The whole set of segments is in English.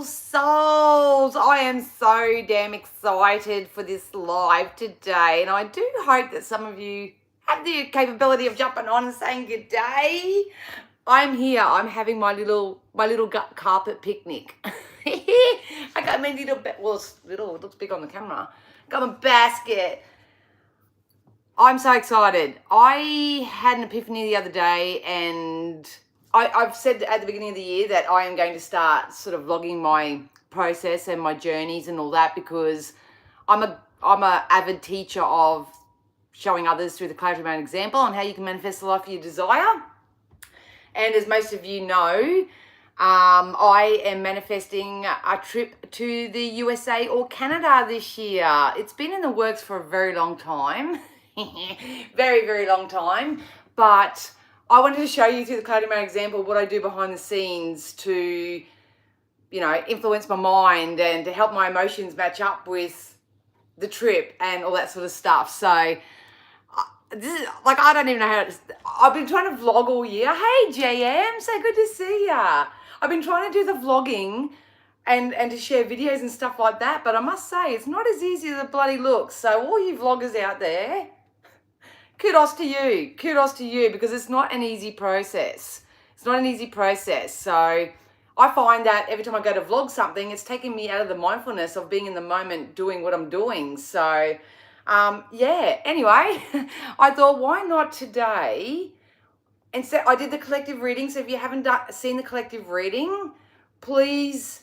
souls. I am so damn excited for this live today, and I do hope that some of you have the capability of jumping on and saying good day. I'm here. I'm having my little carpet picnic. I got my little, well, it's little, it looks big on the camera. Got my basket. I'm so excited. I had an epiphany the other day, and I've said at the beginning of the year that I am going to start sort of vlogging my process and my journeys and all that, because I'm a avid teacher of showing others through the clarity of my own example on how you can manifest the life you desire. And as most of you know, I am manifesting a trip to the USA or Canada this year. It's been in the works for a very long time. Very, very long time. But I wanted to show you through the clarity of my example what I do behind the scenes to, you know, influence my mind and to help my emotions match up with the trip and all that sort of stuff. So this is like, I don't even know how to, I've been trying to vlog all year. Hey JM, so good to see ya. I've been trying to do the vlogging and to share videos and stuff like that, but I must say it's not as easy as it bloody looks. So all you vloggers out there, kudos to you, because it's not an easy process. It's not an easy process. So I find that every time I go to vlog something, it's taking me out of the mindfulness of being in the moment doing what I'm doing. So yeah, anyway, I thought, why not today? Instead, I did the collective reading. So if you haven't seen the collective reading, please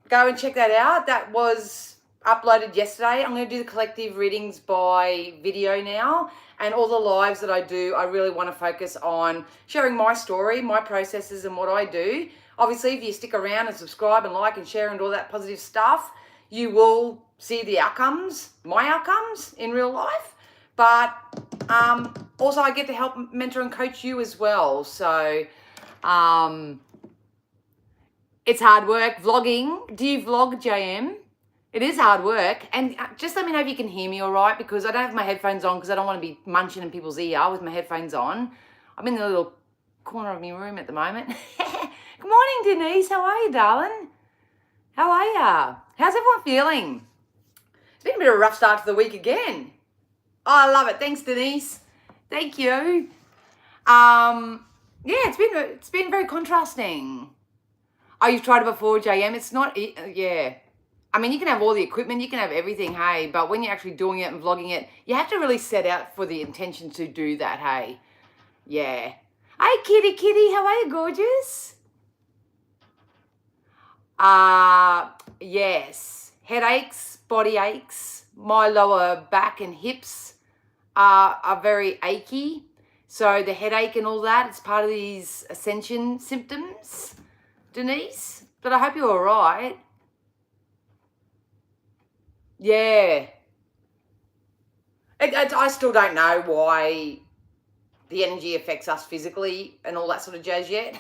go and check that out. That was uploaded yesterday. I'm going to do the collective readings by video now. And all the lives that I do, I really want to focus on sharing my story, my processes, and what I do. Obviously, if you stick around and subscribe and like and share and all that positive stuff, you will see the outcomes, my outcomes in real life. But also I get to help mentor and coach you as well. So it's hard work vlogging. Do you vlog, JM? It is hard work. And just let me know if you can hear me all right, because I don't have my headphones on because I don't want to be munching in people's ear with my headphones on. I'm in the little corner of my room at the moment. Good morning, Denise. How are you, darling? How are ya? How's everyone feeling? It's been a bit of a rough start to the week again. Oh, I love it. Thanks, Denise. Thank you. Yeah, it's been very contrasting. Oh, you've tried it before, JM? It's not, yeah. I mean, you can have all the equipment, you can have everything, hey, but when you're actually doing it and vlogging it, you have to really set out for the intention to do that, hey. Yeah. Hey, kitty, how are you, gorgeous? Yes. Headaches, body aches, my lower back and hips are very achy. So the headache and all that, it's part of these ascension symptoms, Denise. But I hope you're all right. Yeah. I still don't know why the energy affects us physically and all that sort of jazz yet.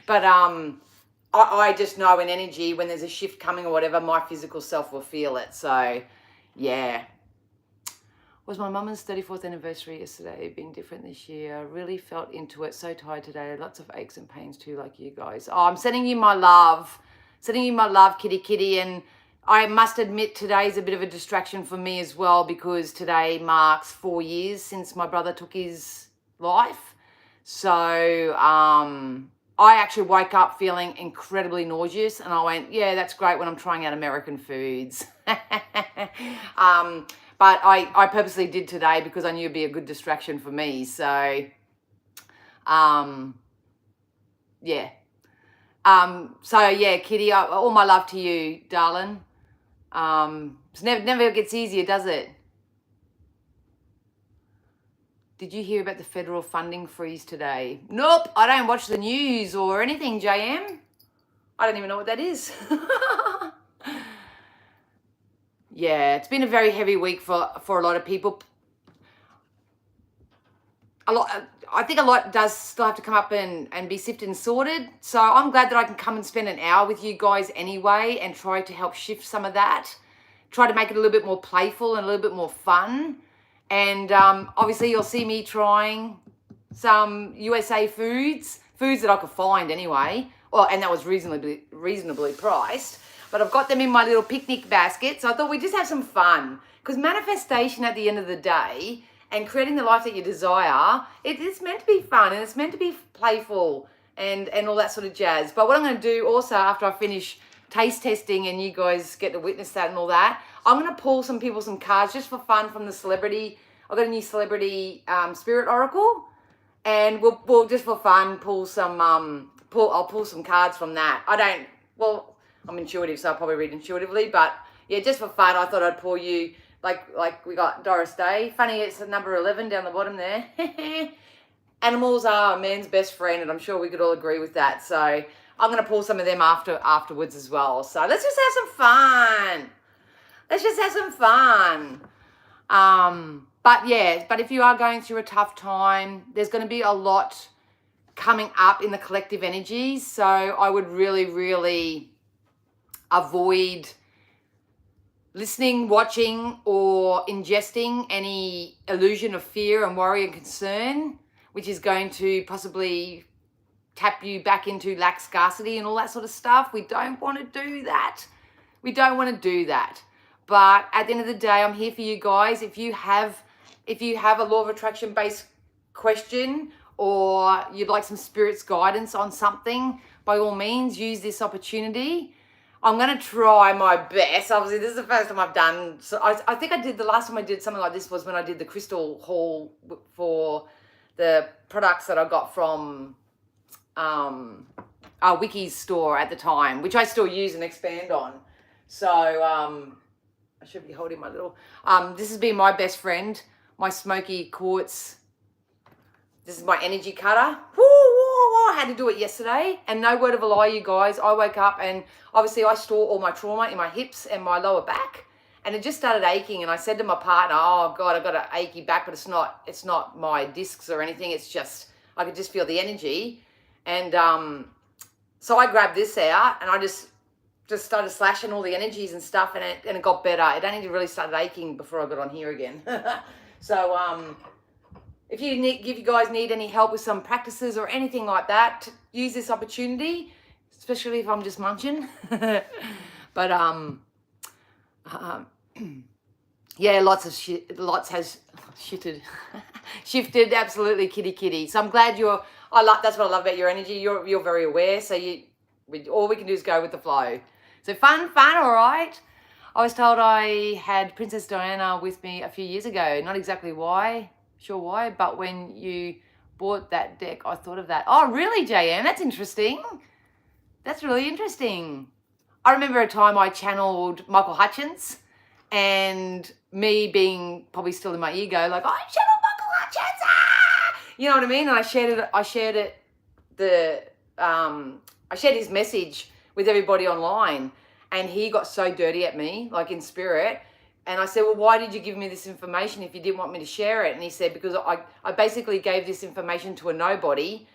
But I just know in energy, when there's a shift coming or whatever, my physical self will feel it. So, yeah. Was my mum's 34th anniversary yesterday. Been different this year. I really felt into it. So tired today. Lots of aches and pains too, like you guys. Oh, I'm sending you my love. Sending you my love, kitty. And I must admit today's a bit of a distraction for me as well, because today marks 4 years since my brother took his life. So I actually woke up feeling incredibly nauseous, and I went, yeah, that's great when I'm trying out American foods. But I purposely did today because I knew it'd be a good distraction for me. So yeah. So yeah, kitty, all my love to you, darling. It never gets easier, does it? Did you hear about the federal funding freeze today? Nope, I don't watch the news or anything, JM. I don't even know what that is. Yeah, it's been a very heavy week for a lot of people. I think a lot does still have to come up and be sifted and sorted. So I'm glad that I can come and spend an hour with you guys anyway and try to help shift some of that. Try to make it a little bit more playful and a little bit more fun. And obviously you'll see me trying some USA foods that I could find anyway. Well, and that was reasonably priced. But I've got them in my little picnic basket. So I thought we'd just have some fun. Because manifestation at the end of the day and creating the life that you desire, it's meant to be fun and it's meant to be playful and all that sort of jazz. But what I'm going to do also after I finish taste testing and you guys get to witness that and all that, I'm going to pull some cards just for fun from the celebrity. I've got a new celebrity spirit oracle. And we'll just for fun pull some I'll pull some cards from that. I'm intuitive, so I'll probably read intuitively, but yeah, just for fun, I thought I'd pull you like we got Doris Day. Funny, it's the number 11 down the bottom there. Animals are a man's best friend, and I'm sure we could all agree with that. So I'm going to pull some of them afterwards as well. So let's just have some fun. Let's just have some fun. But if you are going through a tough time, there's going to be a lot coming up in the collective energies. So I would really, really avoid listening, watching, or ingesting any illusion of fear and worry and concern, which is going to possibly tap you back into lack, scarcity, and all that sort of stuff. We don't want to do that. We don't want to do that. But at the end of the day, I'm here for you guys. If you have a law of attraction based question or you'd like some spirit's guidance on something, by all means, use this opportunity. I'm going to try my best. Obviously, this is the first time I've done. So I think the last time I did something like this was when I did the crystal haul for the products that I got from our Wiki's store at the time, which I still use and expand on. So I should be holding my little. This has been my best friend, my smoky quartz. This is my energy cutter. Woo, woo, woo. I had to do it yesterday, and no word of a lie, you guys. I woke up and obviously I store all my trauma in my hips and my lower back, and it just started aching. And I said to my partner, "Oh God, I've got an achy back, but it's not my discs or anything. It's just I could just feel the energy." And so I grabbed this out and I just started slashing all the energies and stuff, and it got better. It only really started aching before I got on here again. So if you guys need any help with some practices or anything like that, use this opportunity, especially if I'm just munching. But yeah, lots has shifted, absolutely, kitty. So I'm glad that's what I love about your energy. You're very aware, so all we can do is go with the flow. So fun, all right. I was told I had Princess Diana with me a few years ago. Not exactly sure why, but when you bought that deck, I thought of that. Oh, really, JM? That's interesting. That's really interesting. I remember a time I channeled Michael Hutchence, and me being probably still in my ego, like, I channeled Michael Hutchence, ah! You know what I mean? And I shared his message with everybody online, and he got so dirty at me, like in spirit. And I said, well, why did you give me this information if you didn't want me to share it? And he said, because I basically gave this information to a nobody,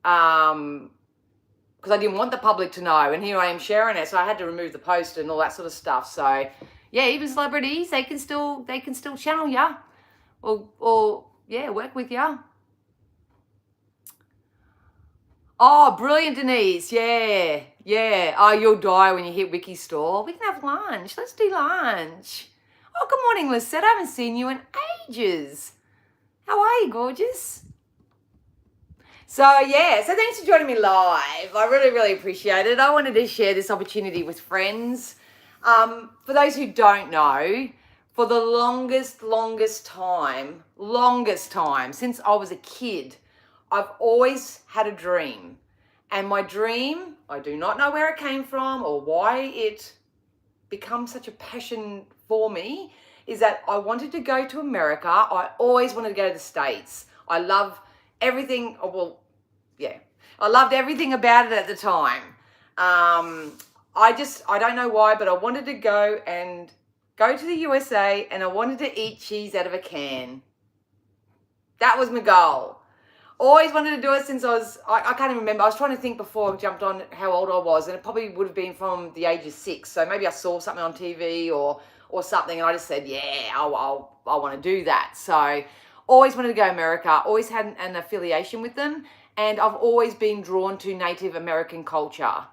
because I didn't want the public to know, and here I am sharing it. So I had to remove the post and all that sort of stuff. So yeah, even celebrities, they can still channel ya, or yeah, work with ya. Oh, brilliant, Denise. Yeah. Oh, you'll die when you hit Wiki's store. We can have lunch. Let's do lunch. Oh, good morning, Lisette. I haven't seen you in ages. How are you, gorgeous? So thanks for joining me live. I really, really appreciate it. I wanted to share this opportunity with friends. For those who don't know, for the longest time, since I was a kid, I've always had a dream. And my dream, I do not know where it came from or why it becomes such a passion for me, is that I wanted to go to America. I always wanted to go to the States. I love everything. I loved everything about it at the time. I don't know why, but I wanted to go to the USA, and I wanted to eat cheese out of a can. That was my goal. Always wanted to do it since I can't even remember. I was trying to think before I jumped on how old I was, and it probably would have been from the age of 6. So maybe I saw something on TV or something, and I just said, yeah, I want to do that. So always wanted to go to America, always had an affiliation with them. and I've always been drawn to Native American culture.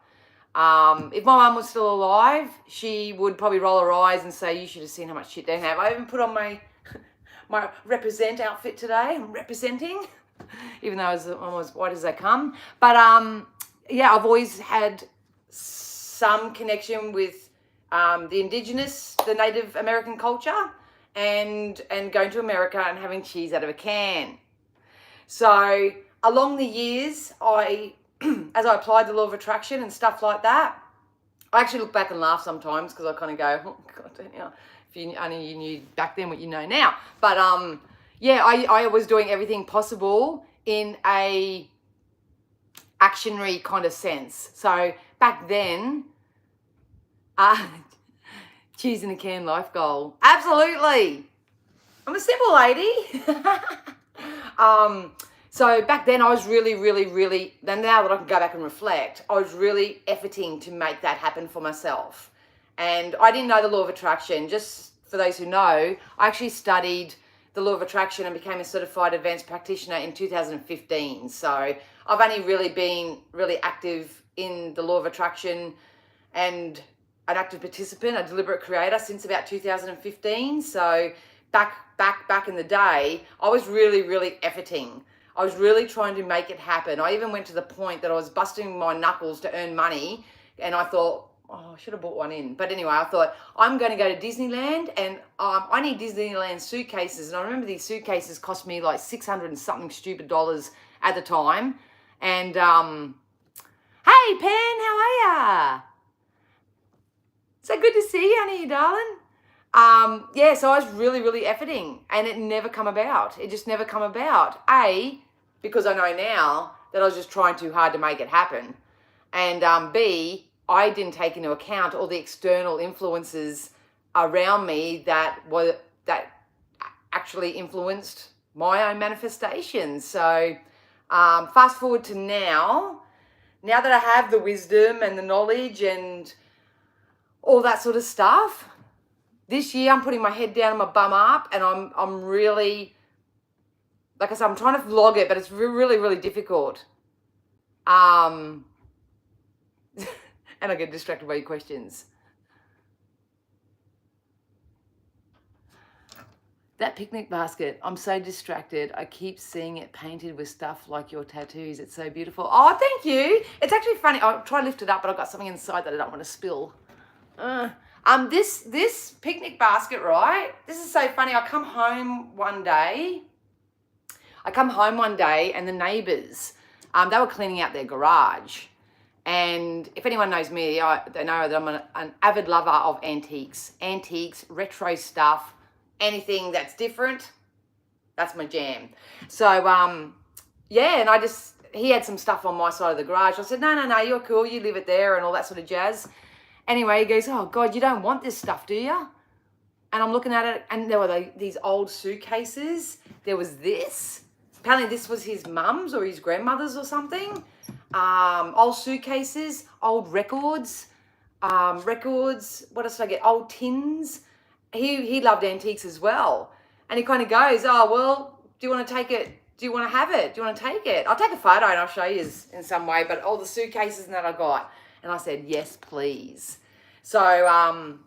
If my mum was still alive, she would probably roll her eyes and say, you should have seen how much shit they have. I even put on my represent outfit today. I'm representing, even though I'm as white as they come. But yeah, I've always had some connection with the Native American culture, and going to America and having cheese out of a can. So along the years, as I applied the law of attraction and stuff like that, I actually look back and laugh sometimes because I kind of go, oh God, if you only you knew back then what you know now. But yeah, I was doing everything possible in a actionary kind of sense. So back then, cheese in a can life goal. Absolutely. I'm a simple lady. So back then I was really, then now that I can go back and reflect, I was really efforting to make that happen for myself. And I didn't know the law of attraction. Just for those who know, I actually studied the law of attraction and became a certified advanced practitioner in 2015. So I've only really been active in the law of attraction and an active participant, a deliberate creator, since about 2015. So back in the day, I was really efforting. I was really trying to make it happen. I even went to the point that I was busting my knuckles to earn money, and I thought, oh, I should have bought one in. But anyway, I thought, I'm going to go to Disneyland, and I need Disneyland suitcases. And I remember these suitcases cost me like $600 and something stupid dollars at the time. And, hey, Pen, how are ya? So good to see you, honey, darling. Yeah, so I was really efforting, and it never come about. It just never come about. A, because I know now that I was just trying too hard to make it happen. And B, I didn't take into account all the external influences around me that actually influenced my own manifestations. So fast forward to now that I have the wisdom and the knowledge and all that sort of stuff, this year I'm putting my head down and my bum up, and I'm really, like I said, I'm trying to vlog it, but it's really difficult. And I get distracted by your questions. That picnic basket, I'm so distracted. I keep seeing it painted with stuff like your tattoos. It's so beautiful. Oh, thank you. It's actually funny. I'll try to lift it up, but I've got something inside that I don't want to spill. This picnic basket, right? This is so funny. I come home one day and the neighbours, they were cleaning out their garage. And if anyone knows me, they know that I'm an avid lover of antiques, retro stuff, anything that's different. That's my jam. So, yeah, and he had some stuff on my side of the garage. I said, no, you're cool. You leave it there and all that sort of jazz. Anyway, he goes, oh, God, you don't want this stuff, do you? And I'm looking at it, and there were these old suitcases. There was this. Apparently this was his mum's or his grandmother's or something. Old suitcases, old records. What else did I get? Old tins. He loved antiques as well. And he kind of goes, oh, well, do you want to take it? Do you want to have it? Do you want to take it? I'll take a photo and I'll show you in some way, but all the suitcases that I got. And I said, yes, please. So,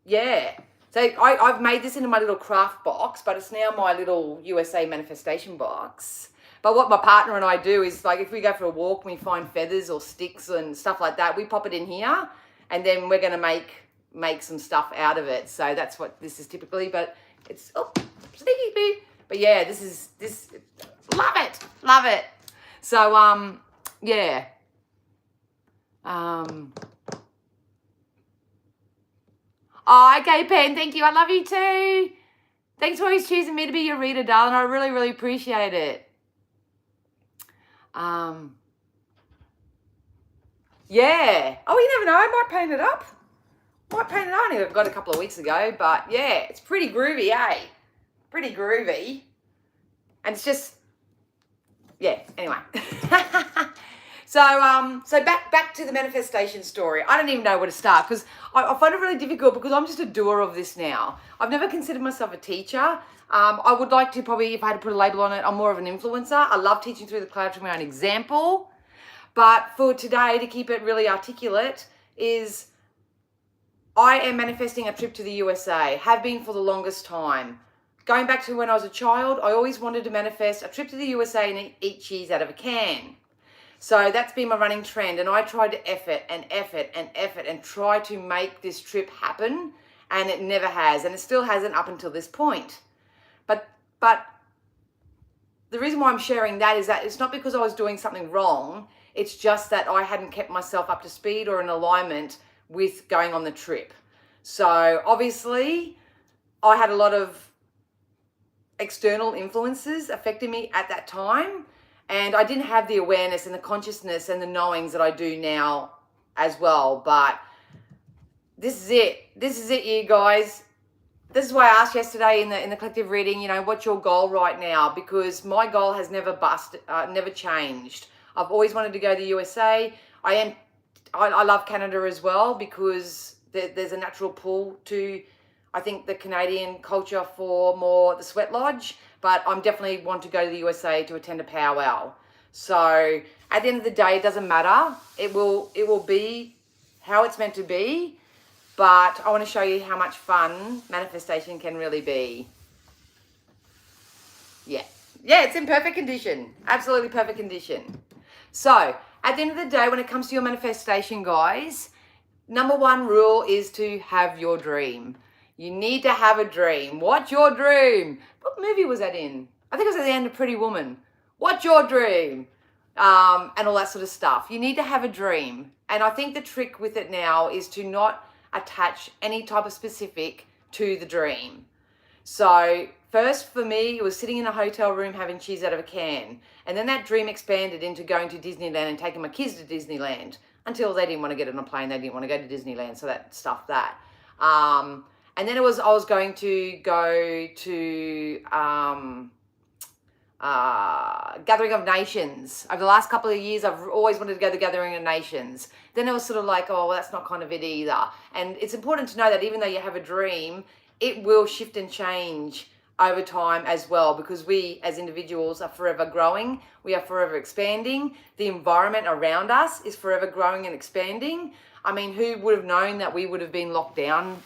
yeah. So I've made this into my little craft box, but it's now my little USA manifestation box. But what my partner and I do is, like, if we go for a walk and we find feathers or sticks and stuff like that, we pop it in here, and then we're going to make some stuff out of it. So that's what this is typically, but it's, oh, sneaky boo. But yeah, this, love it. So, yeah. Oh, okay, Pen, thank you. I love you too. Thanks for always choosing me to be your reader, darling. I really appreciate it. Yeah. Oh, you never know. I might paint it up. I only got it a couple of weeks ago, but yeah, it's pretty groovy, eh? Pretty groovy. And it's just, yeah, anyway. So back to the manifestation story. I don't even know where to start because I find it really difficult because I'm just a doer of this now. I've never considered myself a teacher. I would like to probably, if I had to put a label on it, I'm more of an influencer. I love teaching through the cloud through my own example. But for today, to keep it really articulate, is I am manifesting a trip to the USA, have been for the longest time. Going back to when I was a child, I always wanted to manifest a trip to the USA and eat cheese out of a can. So that's been my running trend, and I tried to effort and try to make this trip happen, and it never has, and it still hasn't up until this point. But the reason why I'm sharing that is that it's not because I was doing something wrong, it's just that I hadn't kept myself up to speed or in alignment with going on the trip. So obviously, I had a lot of external influences affecting me at that time, and I didn't have the awareness and the consciousness and the knowings that I do now as well. But this is it. This is it, you guys. This is why I asked yesterday in the collective reading, what's your goal right now? Because my goal has never never changed. I've always wanted to go to the USA. I love Canada as well because there's a natural pull to, I think, the Canadian culture for more the sweat lodge. But I'm definitely want to go to the USA to attend a powwow. So at the end of the day, it doesn't matter. It will be how it's meant to be. But I want to show you how much fun manifestation can really be. Yeah, it's in perfect condition. Absolutely perfect condition. So at the end of the day, when it comes to your manifestation, guys, number one rule is to have your dream. You need to have a dream. What's your dream? What movie was that in? I think it was at the end of Pretty Woman. What's your dream? And all that sort of stuff. You need to have a dream. And I think the trick with it now is to not attach any type of specific to the dream. So first for me, it was sitting in a hotel room having cheese out of a can. And then that dream expanded into going to Disneyland and taking my kids to Disneyland until they didn't want to get on a plane. They didn't want to go to Disneyland. So that stuff that. And then I was going to go to Gathering of Nations. Over the last couple of years, I've always wanted to go to the Gathering of Nations. Then it was sort of like, oh, well, that's not kind of it either. And it's important to know that even though you have a dream, it will shift and change over time as well, because we as individuals are forever growing. We are forever expanding. The environment around us is forever growing and expanding. I mean, who would have known that we would have been locked down,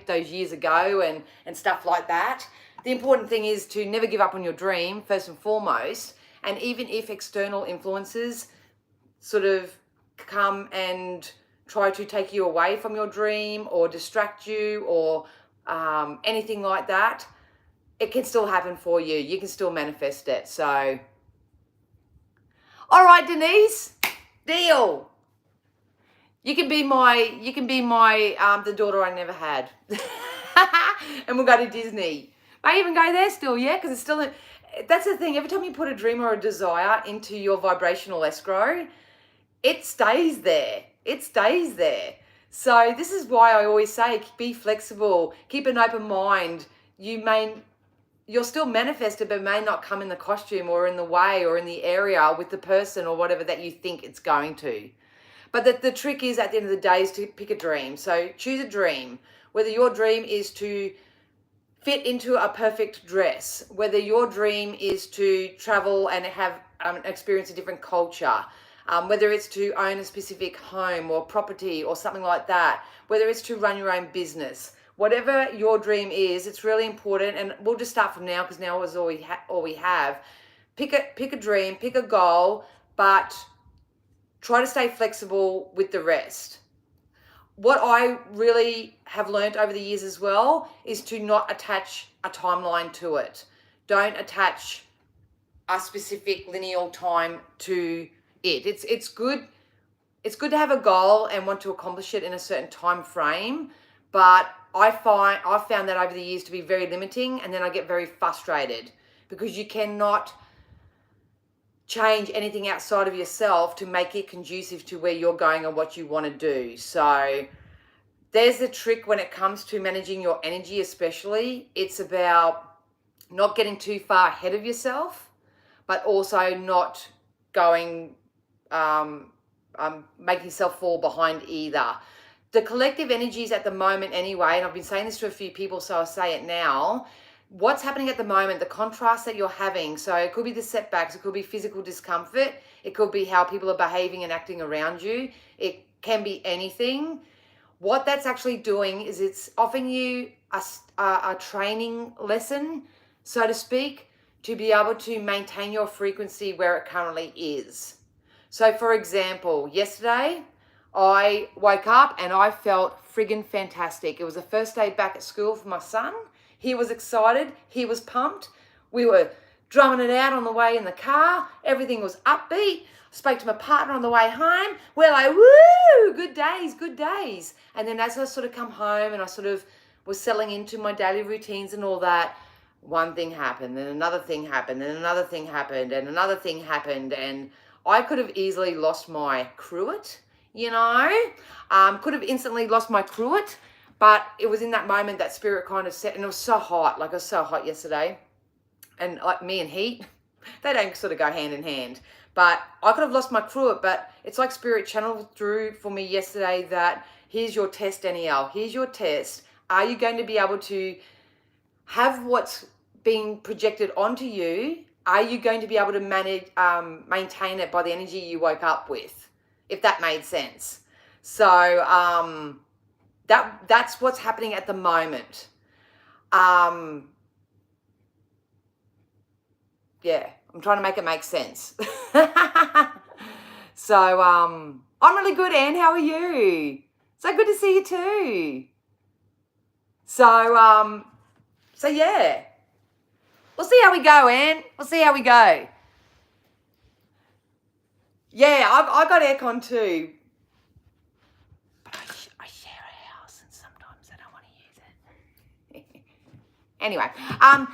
those years ago and stuff like that? The important thing is to never give up on your dream, first and foremost. And even if external influences sort of come and try to take you away from your dream or distract you or anything like that, it can still happen for you. You can still manifest it. So, all right, Denise, deal. You can be my the daughter I never had. And we'll go to Disney. I even go there still, yeah, because it's still, that's the thing. Every time you put a dream or a desire into your vibrational escrow, it stays there. It stays there. So this is why I always say, be flexible, keep an open mind. You'll still manifest it, but it may not come in the costume or in the way or in the area with the person or whatever that you think it's going to. But the trick is, at the end of the day, is to pick a dream. So choose a dream, whether your dream is to fit into a perfect dress, whether your dream is to travel and have experience a different culture, whether it's to own a specific home or property or something like that, whether it's to run your own business, whatever your dream is, it's really important. And we'll just start from now because now is all we have. Pick a dream, pick a goal, but try to stay flexible with the rest. What I really have learned over the years as well is to not attach a timeline to it. Don't attach a specific lineal time to it. It's good to have a goal and want to accomplish it in a certain time frame, but I've found that over the years to be very limiting, and then I get very frustrated because you cannot change anything outside of yourself to make it conducive to where you're going and what you want to do. So there's the trick when it comes to managing your energy, especially. It's about not getting too far ahead of yourself, but also not going make yourself fall behind either. The collective energies at the moment anyway, and I've been saying this to a few people, so I'll say it now. What's happening at the moment, the contrast that you're having, so it could be the setbacks, it could be physical discomfort, it could be how people are behaving and acting around you, it can be anything. What that's actually doing is it's offering you a training lesson, so to speak, to be able to maintain your frequency where it currently is. So for example, yesterday I woke up and I felt friggin' fantastic. It was the first day back at school for my son. He was excited. He was pumped. We were drumming it out on the way in the car. Everything was upbeat. Spoke to my partner on the way home. We're like, woo, good days, good days. And then as I sort of come home and I sort of was settling into my daily routines and all that, one thing happened, then another thing happened, then another thing happened, and another thing happened, and I could have easily lost my cruet, you know, could have instantly lost my cruet, but it was in that moment that spirit kind of set, and it was so hot, like it was so hot yesterday, and like me and heat, they don't sort of go hand in hand, but I could have lost my cruet, but it's like spirit channeled through for me yesterday that here's your test, Danielle, here's your test. Are you going to be able to have what's being projected onto you? Are you going to be able to manage, maintain it by the energy you woke up with, if that made sense? So that's what's happening at the moment. Yeah, I'm trying to make it make sense. So I'm really good, Anne. How are you? So good to see you too. So yeah. We'll see how we go, Anne. We'll see how we go. Yeah, I got aircon too. But I share a house and sometimes I don't want to use it. Anyway,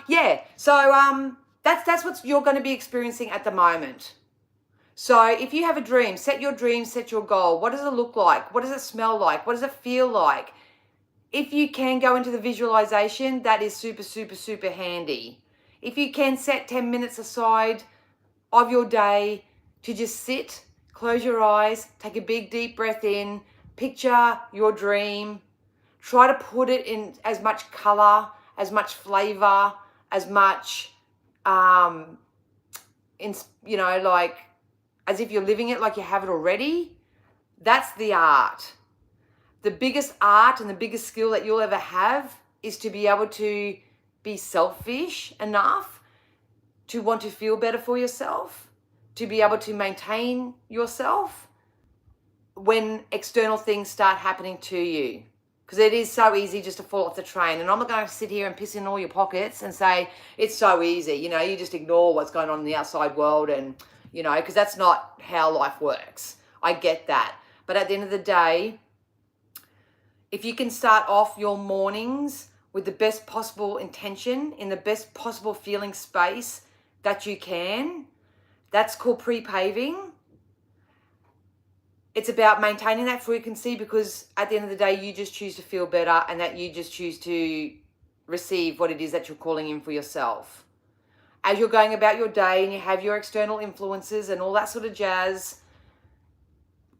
yeah. So that's what you're going to be experiencing at the moment. So if you have a dream, set your dream, set your goal. What does it look like? What does it smell like? What does it feel like? If you can go into the visualization, that is super, super, super handy. If you can set 10 minutes aside of your day to just sit, close your eyes, take a big deep breath in, picture your dream, try to put it in as much color, as much flavor, as much, like as if you're living it like you have it already. That's the art. The biggest art and the biggest skill that you'll ever have is to be able to be selfish enough to want to feel better for yourself, to be able to maintain yourself when external things start happening to you. Because it is so easy just to fall off the train. And I'm not going to sit here and piss in all your pockets and say, it's so easy, you just ignore what's going on in the outside world and, because that's not how life works. I get that. But at the end of the day, if you can start off your mornings with the best possible intention, in the best possible feeling space that you can, that's called pre-paving. It's about maintaining that frequency because at the end of the day, you just choose to feel better and that you just choose to receive what it is that you're calling in for yourself. As you're going about your day and you have your external influences and all that sort of jazz,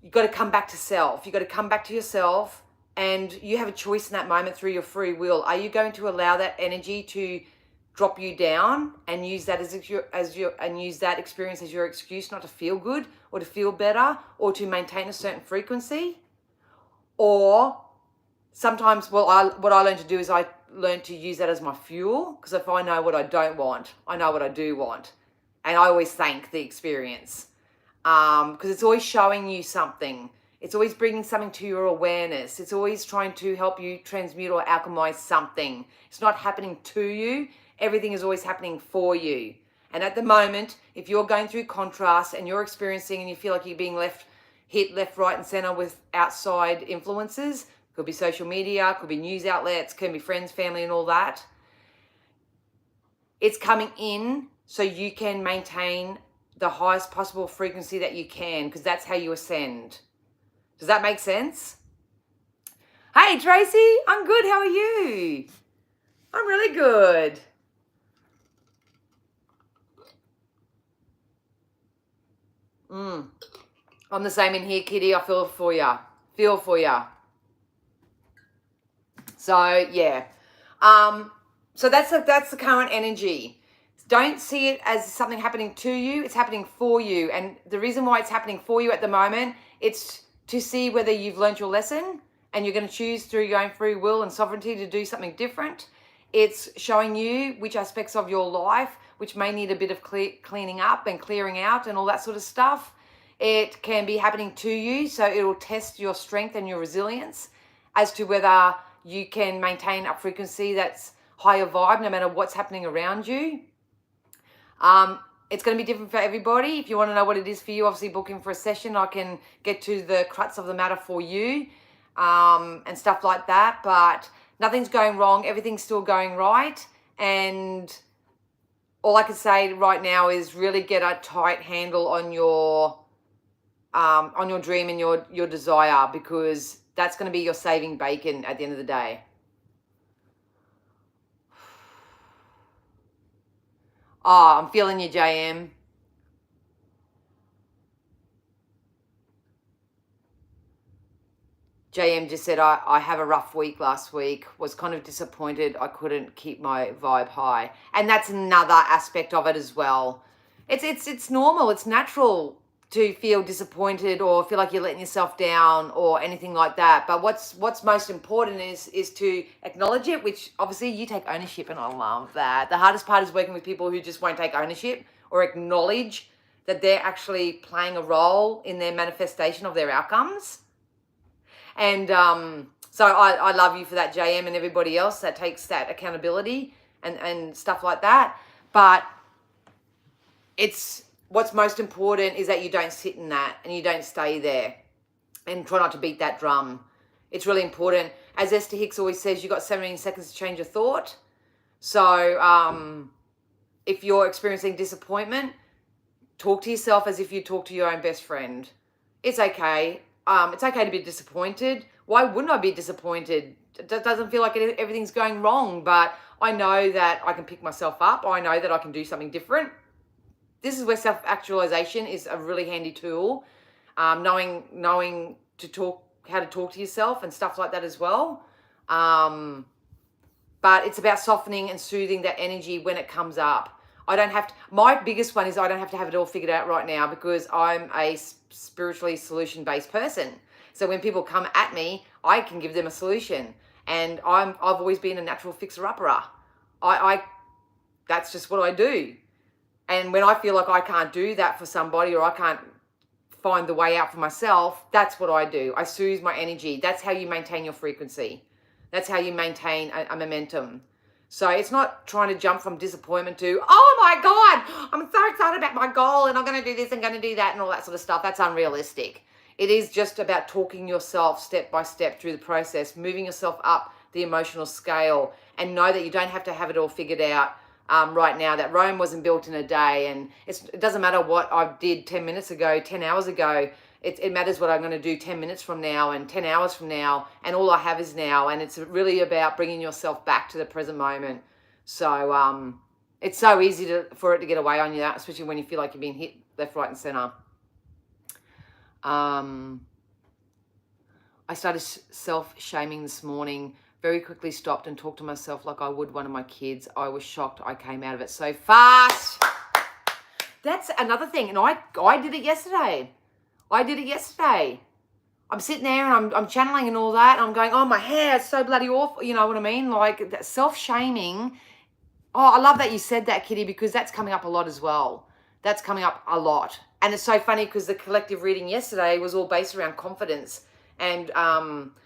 you've got to come back to self. You've got to come back to yourself. And you have a choice in that moment through your free will. Are you going to allow that energy to drop you down and use that use that experience as your excuse not to feel good or to feel better or to maintain a certain frequency? Or sometimes, what I learned to do is I learned to use that as my fuel, because if I know what I don't want, I know what I do want, and I always thank the experience because it's always showing you something. It's always bringing something to your awareness. It's always trying to help you transmute or alchemize something. It's not happening to you. Everything is always happening for you. And at the moment, if you're going through contrast and you're experiencing and you feel like you're being hit left, right, and center with outside influences, could be social media, could be news outlets, could be friends, family, and all that, it's coming in so you can maintain the highest possible frequency that you can, because that's how you ascend. Does that make sense? Hey, Tracy, I'm good. How are you? I'm really good. I'm the same in here, Kitty. I feel for you. Feel for you. So yeah, so that's the current energy. Don't see it as something happening to you. It's happening for you, and the reason why it's happening for you at the moment, it's to see whether you've learned your lesson, and you're going to choose through your own free will and sovereignty to do something different. It's showing you which aspects of your life which may need a bit of cleaning up and clearing out and all that sort of stuff. It can be happening to you, so it will test your strength and your resilience as to whether you can maintain a frequency that's higher vibe no matter what's happening around you. It's going to be different for everybody. If you want to know what it is for you, obviously book in for a session. I can get to the crux of the matter for you, and stuff like that. But nothing's going wrong. Everything's still going right. And all I can say right now is really get a tight handle on your dream and your desire, because that's going to be your saving bacon at the end of the day. Oh, I'm feeling you, JM. JM just said, I have a rough week last week, was kind of disappointed I couldn't keep my vibe high. And that's another aspect of it as well. It's normal, it's natural to feel disappointed or feel like you're letting yourself down or anything like that. But what's most important is to acknowledge it, which obviously you take ownership, and I love that. The hardest part is working with people who just won't take ownership or acknowledge that they're actually playing a role in their manifestation of their outcomes. And so I love you for that, JM, and everybody else that takes that accountability and stuff like that. But what's most important is that you don't sit in that and you don't stay there, and try not to beat that drum. It's really important. As Esther Hicks always says, you've got 17 seconds to change your thought. So if you're experiencing disappointment, talk to yourself as if you talk to your own best friend. It's okay. It's okay to be disappointed. Why wouldn't I be disappointed? It doesn't feel like everything's going wrong, but I know that I can pick myself up. I know that I can do something different. This is where self-actualization is a really handy tool. Knowing how to talk to yourself and stuff like that as well. But it's about softening and soothing that energy when it comes up. My biggest one is I don't have to have it all figured out right now, because I'm a spiritually solution-based person. So when people come at me, I can give them a solution. And I've always been a natural fixer-upper. That's just what I do. And when I feel like I can't do that for somebody, or I can't find the way out for myself, that's what I do. I soothe my energy. That's how you maintain your frequency. That's how you maintain a momentum. So it's not trying to jump from disappointment to, oh my God, I'm so excited about my goal and I'm going to do this and going to do that and all that sort of stuff. That's unrealistic. It is just about talking yourself step by step through the process, moving yourself up the emotional scale, and know that you don't have to have it all figured out right now, that Rome wasn't built in a day. And it doesn't matter what I did 10 minutes ago, 10 hours ago. It matters what I'm going to do 10 minutes from now and 10 hours from now, and all I have is now. And it's really about bringing yourself back to the present moment. So it's so easy for it to get away on you, especially when you feel like you're being hit left, right, and center. I started self-shaming this morning, very quickly stopped and talked to myself like I would one of my kids. I was shocked I came out of it so fast. That's another thing. And I did it yesterday. I'm sitting there and I'm channeling and all that. And I'm going, oh, my hair is so bloody awful. You know what I mean? Like that self-shaming. Oh, I love that you said that, Kitty, because that's coming up a lot as well. That's coming up a lot. And it's so funny because the collective reading yesterday was all based around confidence and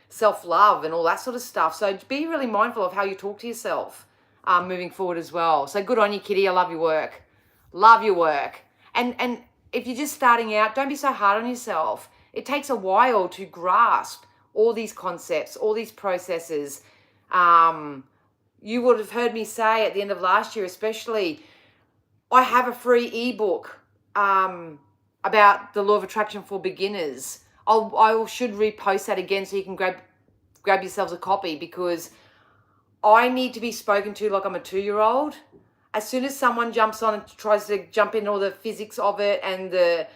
self-love and all that sort of stuff. So be really mindful of how you talk to yourself moving forward as well. So good on you, Kitty. I love your work. Love your work. And if you're just starting out, don't be so hard on yourself. It takes a while to grasp all these concepts, all these processes. You would have heard me say at the end of last year especially, I have a free ebook about the law of attraction for beginners. I should repost that again so you can grab yourselves a copy, because I need to be spoken to like I'm a 2-year-old. As soon as someone jumps on and tries to jump in all the physics of it and the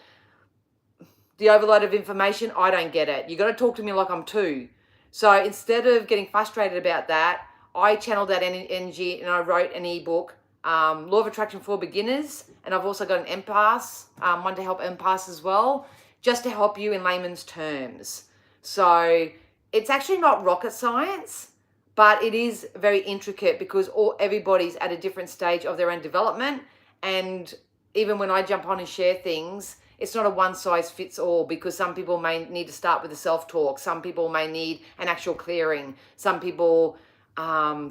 the overload of information, I don't get it. You got to talk to me like I'm two. So instead of getting frustrated about that, I channeled that energy and I wrote an ebook, Law of Attraction for Beginners. And I've also got an empath, one to help empaths as well, just to help you in layman's terms. So it's actually not rocket science, but it is very intricate because everybody's at a different stage of their own development. And even when I jump on and share things, it's not a one size fits all, because some people may need to start with a self-talk. Some people may need an actual clearing. Some people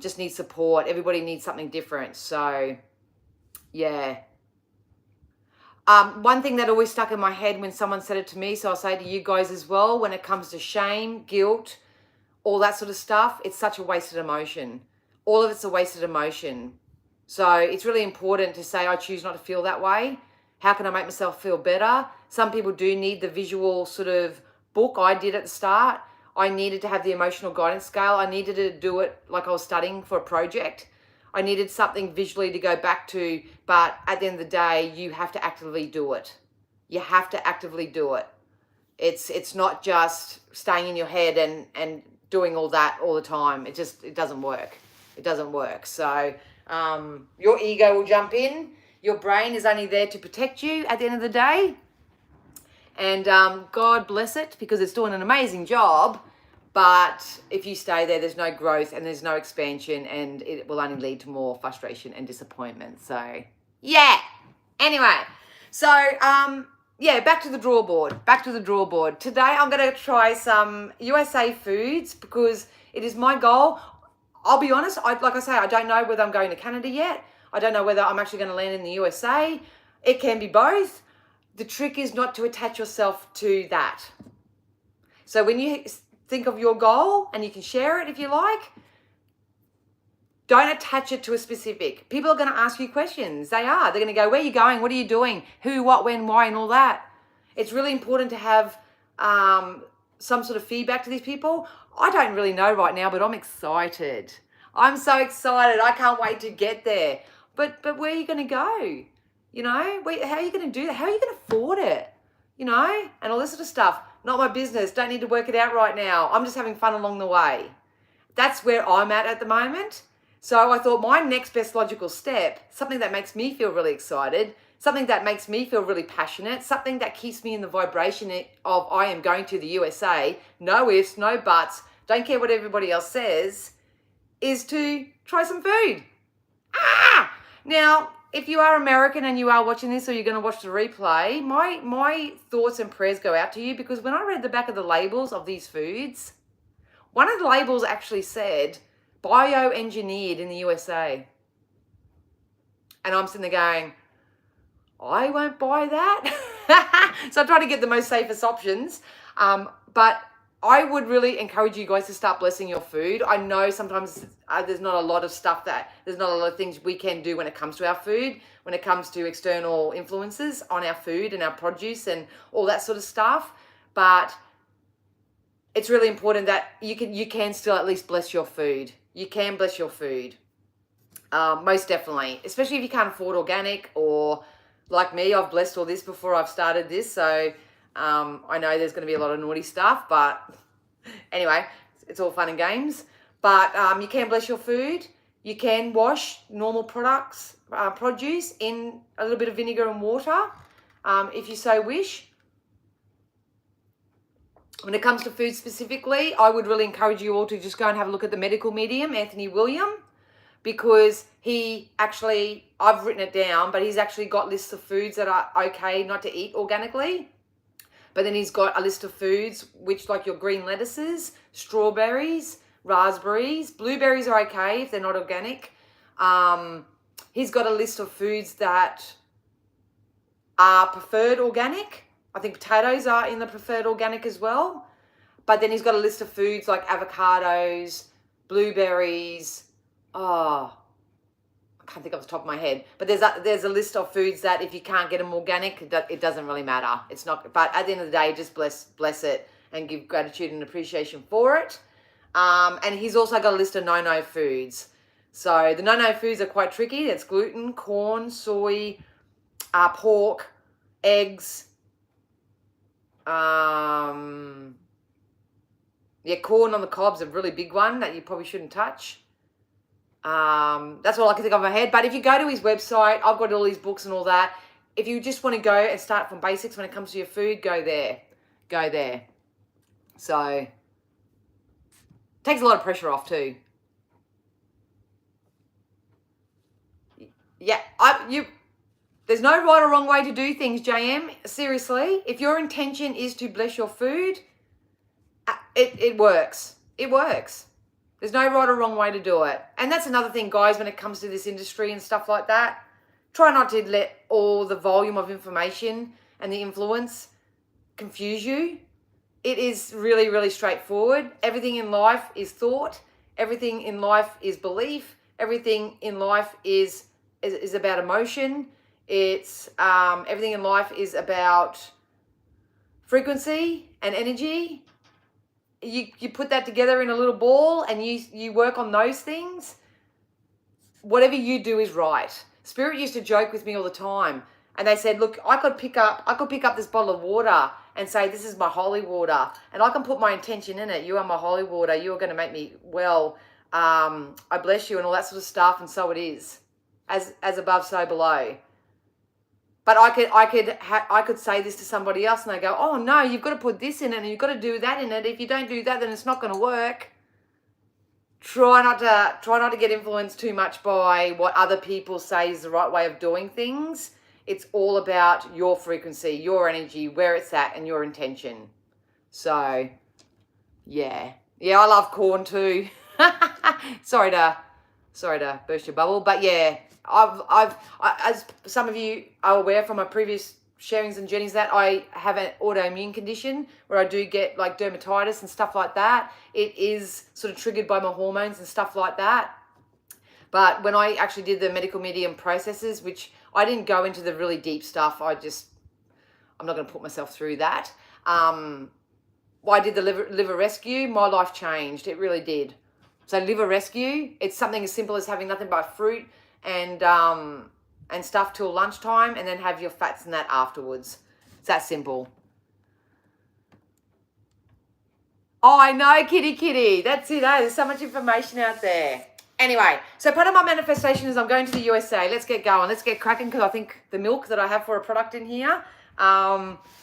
just need support. Everybody needs something different. So yeah. One thing that always stuck in my head when someone said it to me, so I'll say to you guys as well, when it comes to shame, guilt, all that sort of stuff, it's such a wasted emotion. All of it's a wasted emotion. So it's really important to say, I choose not to feel that way. How can I make myself feel better? Some people do need the visual sort of book I did at the start. I needed to have the emotional guidance scale. I needed to do it like I was studying for a project. I needed something visually to go back to, but at the end of the day, you have to actively do it. You have to actively do it. It's not just staying in your head and doing all that all the time. It doesn't work. It doesn't work. So your ego will jump in. Your brain is only there to protect you at the end of the day. And God bless it, because it's doing an amazing job. But if you stay there, there's no growth and there's no expansion, and it will only lead to more frustration and disappointment. So, yeah. Anyway, so, yeah, back to the draw board. Back to the draw board. Today, I'm going to try some USA foods because it is my goal. I'll be honest, like I say, I don't know whether I'm going to Canada yet. I don't know whether I'm actually going to land in the USA. It can be both. The trick is not to attach yourself to that. So when you think of your goal, and you can share it if you like, don't attach it to a specific. People are going to ask you questions. They're going to go, where are you going? What are you doing? Who, what, when, why, and all that. It's really important to have some sort of feedback to these people. I don't really know right now, but I'm excited. I'm so excited. I can't wait to get there. But where are you going to go? You know, how are you going to do that? How are you going to afford it? You know, and all this sort of stuff. Not my business. Don't need to work it out right now. I'm just having fun along the way. That's where I'm at the moment. So I thought my next best logical step, something that makes me feel really excited, something that makes me feel really passionate, something that keeps me in the vibration of I am going to the USA, no ifs, no buts, don't care what everybody else says, is to try some food. Now, if you are American and you are watching this, or you're going to watch the replay, my thoughts and prayers go out to you, because when I read the back of the labels of these foods, one of the labels actually said bioengineered in the USA. And I'm sitting there going, I won't buy that. So I try to get the most safest options. But I would really encourage you guys to start blessing your food. I know sometimes there's not a lot of stuff there's not a lot of things we can do when it comes to our food, when it comes to external influences on our food and our produce and all that sort of stuff. But it's really important that you can still at least bless your food. You can bless your food. Most definitely. Especially if you can't afford organic, or like me, I've blessed all this before I've started this. So I know there's going to be a lot of naughty stuff, but anyway, it's all fun and games. But you can bless your food. You can wash normal produce in a little bit of vinegar and water, if you so wish. When it comes to food specifically, I would really encourage you all to just go and have a look at the medical medium, Anthony William, because he actually, I've written it down, but he's actually got lists of foods that are okay not to eat organically. But then he's got a list of foods, which like your green lettuces, strawberries, raspberries, blueberries are okay if they're not organic. He's got a list of foods that are preferred organic. I think potatoes are in the preferred organic as well. But then he's got a list of foods like avocados, blueberries. I can't think off the top of my head. But there's a list of foods that if you can't get them organic, it doesn't really matter. It's not. But at the end of the day, just bless it and give gratitude and appreciation for it. And he's also got a list of no-no foods. So the no-no foods are quite tricky. That's gluten, corn, soy, pork, eggs, Yeah, corn on the cob's a really big one that you probably shouldn't touch. That's all I can think of in my head. But if you go to his website, I've got all his books and all that. If you just want to go and start from basics when it comes to your food, go there. Go there. So, takes a lot of pressure off too. Yeah, there's no right or wrong way to do things, JM. Seriously, if your intention is to bless your food, it works. It works. There's no right or wrong way to do it. And that's another thing, guys, when it comes to this industry and stuff like that. Try not to let all the volume of information and the influence confuse you. It is really, really straightforward. Everything in life is thought. Everything in life is belief. Everything in life is about emotion. It's everything in life is about frequency and energy. You put that together in a little ball and you work on those things. Whatever you do is right. Spirit used to joke with me all the time, and they said, look, I could pick up this bottle of water and say, this is my holy water, and I can put my intention in it. You are my holy water. You are going to make me well. I bless you and all that sort of stuff, and so it is. As above, so below. But I could say this to somebody else, and they go, oh no, you've got to put this in it, and you've got to do that in it. If you don't do that, then it's not going to work. Try not to get influenced too much by what other people say is the right way of doing things. It's all about your frequency, your energy, where it's at, and your intention. So, yeah, I love corn too. Sorry to burst your bubble, but yeah, I've as some of you are aware from my previous sharings and journeys, that I have an autoimmune condition where I do get like dermatitis and stuff like that. It is sort of triggered by my hormones and stuff like that. But when I actually did the medical medium processes, which I didn't go into the really deep stuff, I'm not going to put myself through that. I did the liver rescue. My life changed. It really did. So liver rescue, it's something as simple as having nothing but fruit and stuff till lunchtime, and then have your fats and that afterwards. It's that simple. Oh, I know, kitty. That's it, eh? There's so much information out there. Anyway, so part of my manifestation is I'm going to the USA. Let's get going. Let's get cracking, because I think the milk that I have for a product in here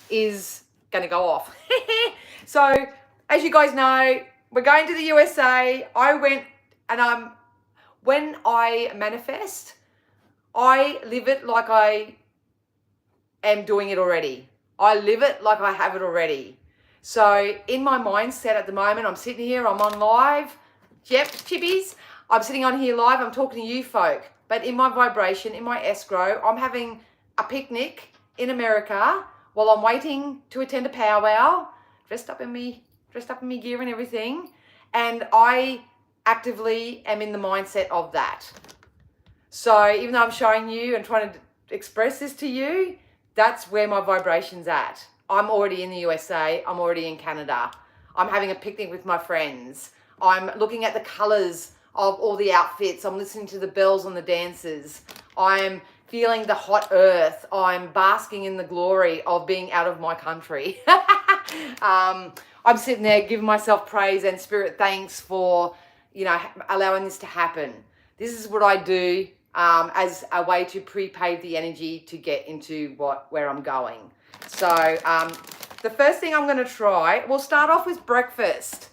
is going to go off. So, as you guys know, we're going to the USA. I went, and when I manifest, I live it like I am doing it already. I live it like I have it already. So in my mindset at the moment, I'm sitting here, I'm on live. Yep, chippies. I'm sitting on here live, I'm talking to you folk. But in my vibration, in my escrow, I'm having a picnic in America while I'm waiting to attend a powwow, dressed up in me gear and everything. And I actively am in the mindset of that. So even though I'm showing you and trying to express this to you, that's where my vibration's at. I'm already in the USA. I'm already in Canada. I'm having a picnic with my friends. I'm looking at the colors of all the outfits. I'm listening to the bells on the dances. I'm feeling the hot earth. I'm basking in the glory of being out of my country. I'm sitting there giving myself praise and spirit thanks for, allowing this to happen. This is what I do as a way to pre-pave the energy to get into where I'm going. So the first thing I'm going to try, we'll start off with breakfast.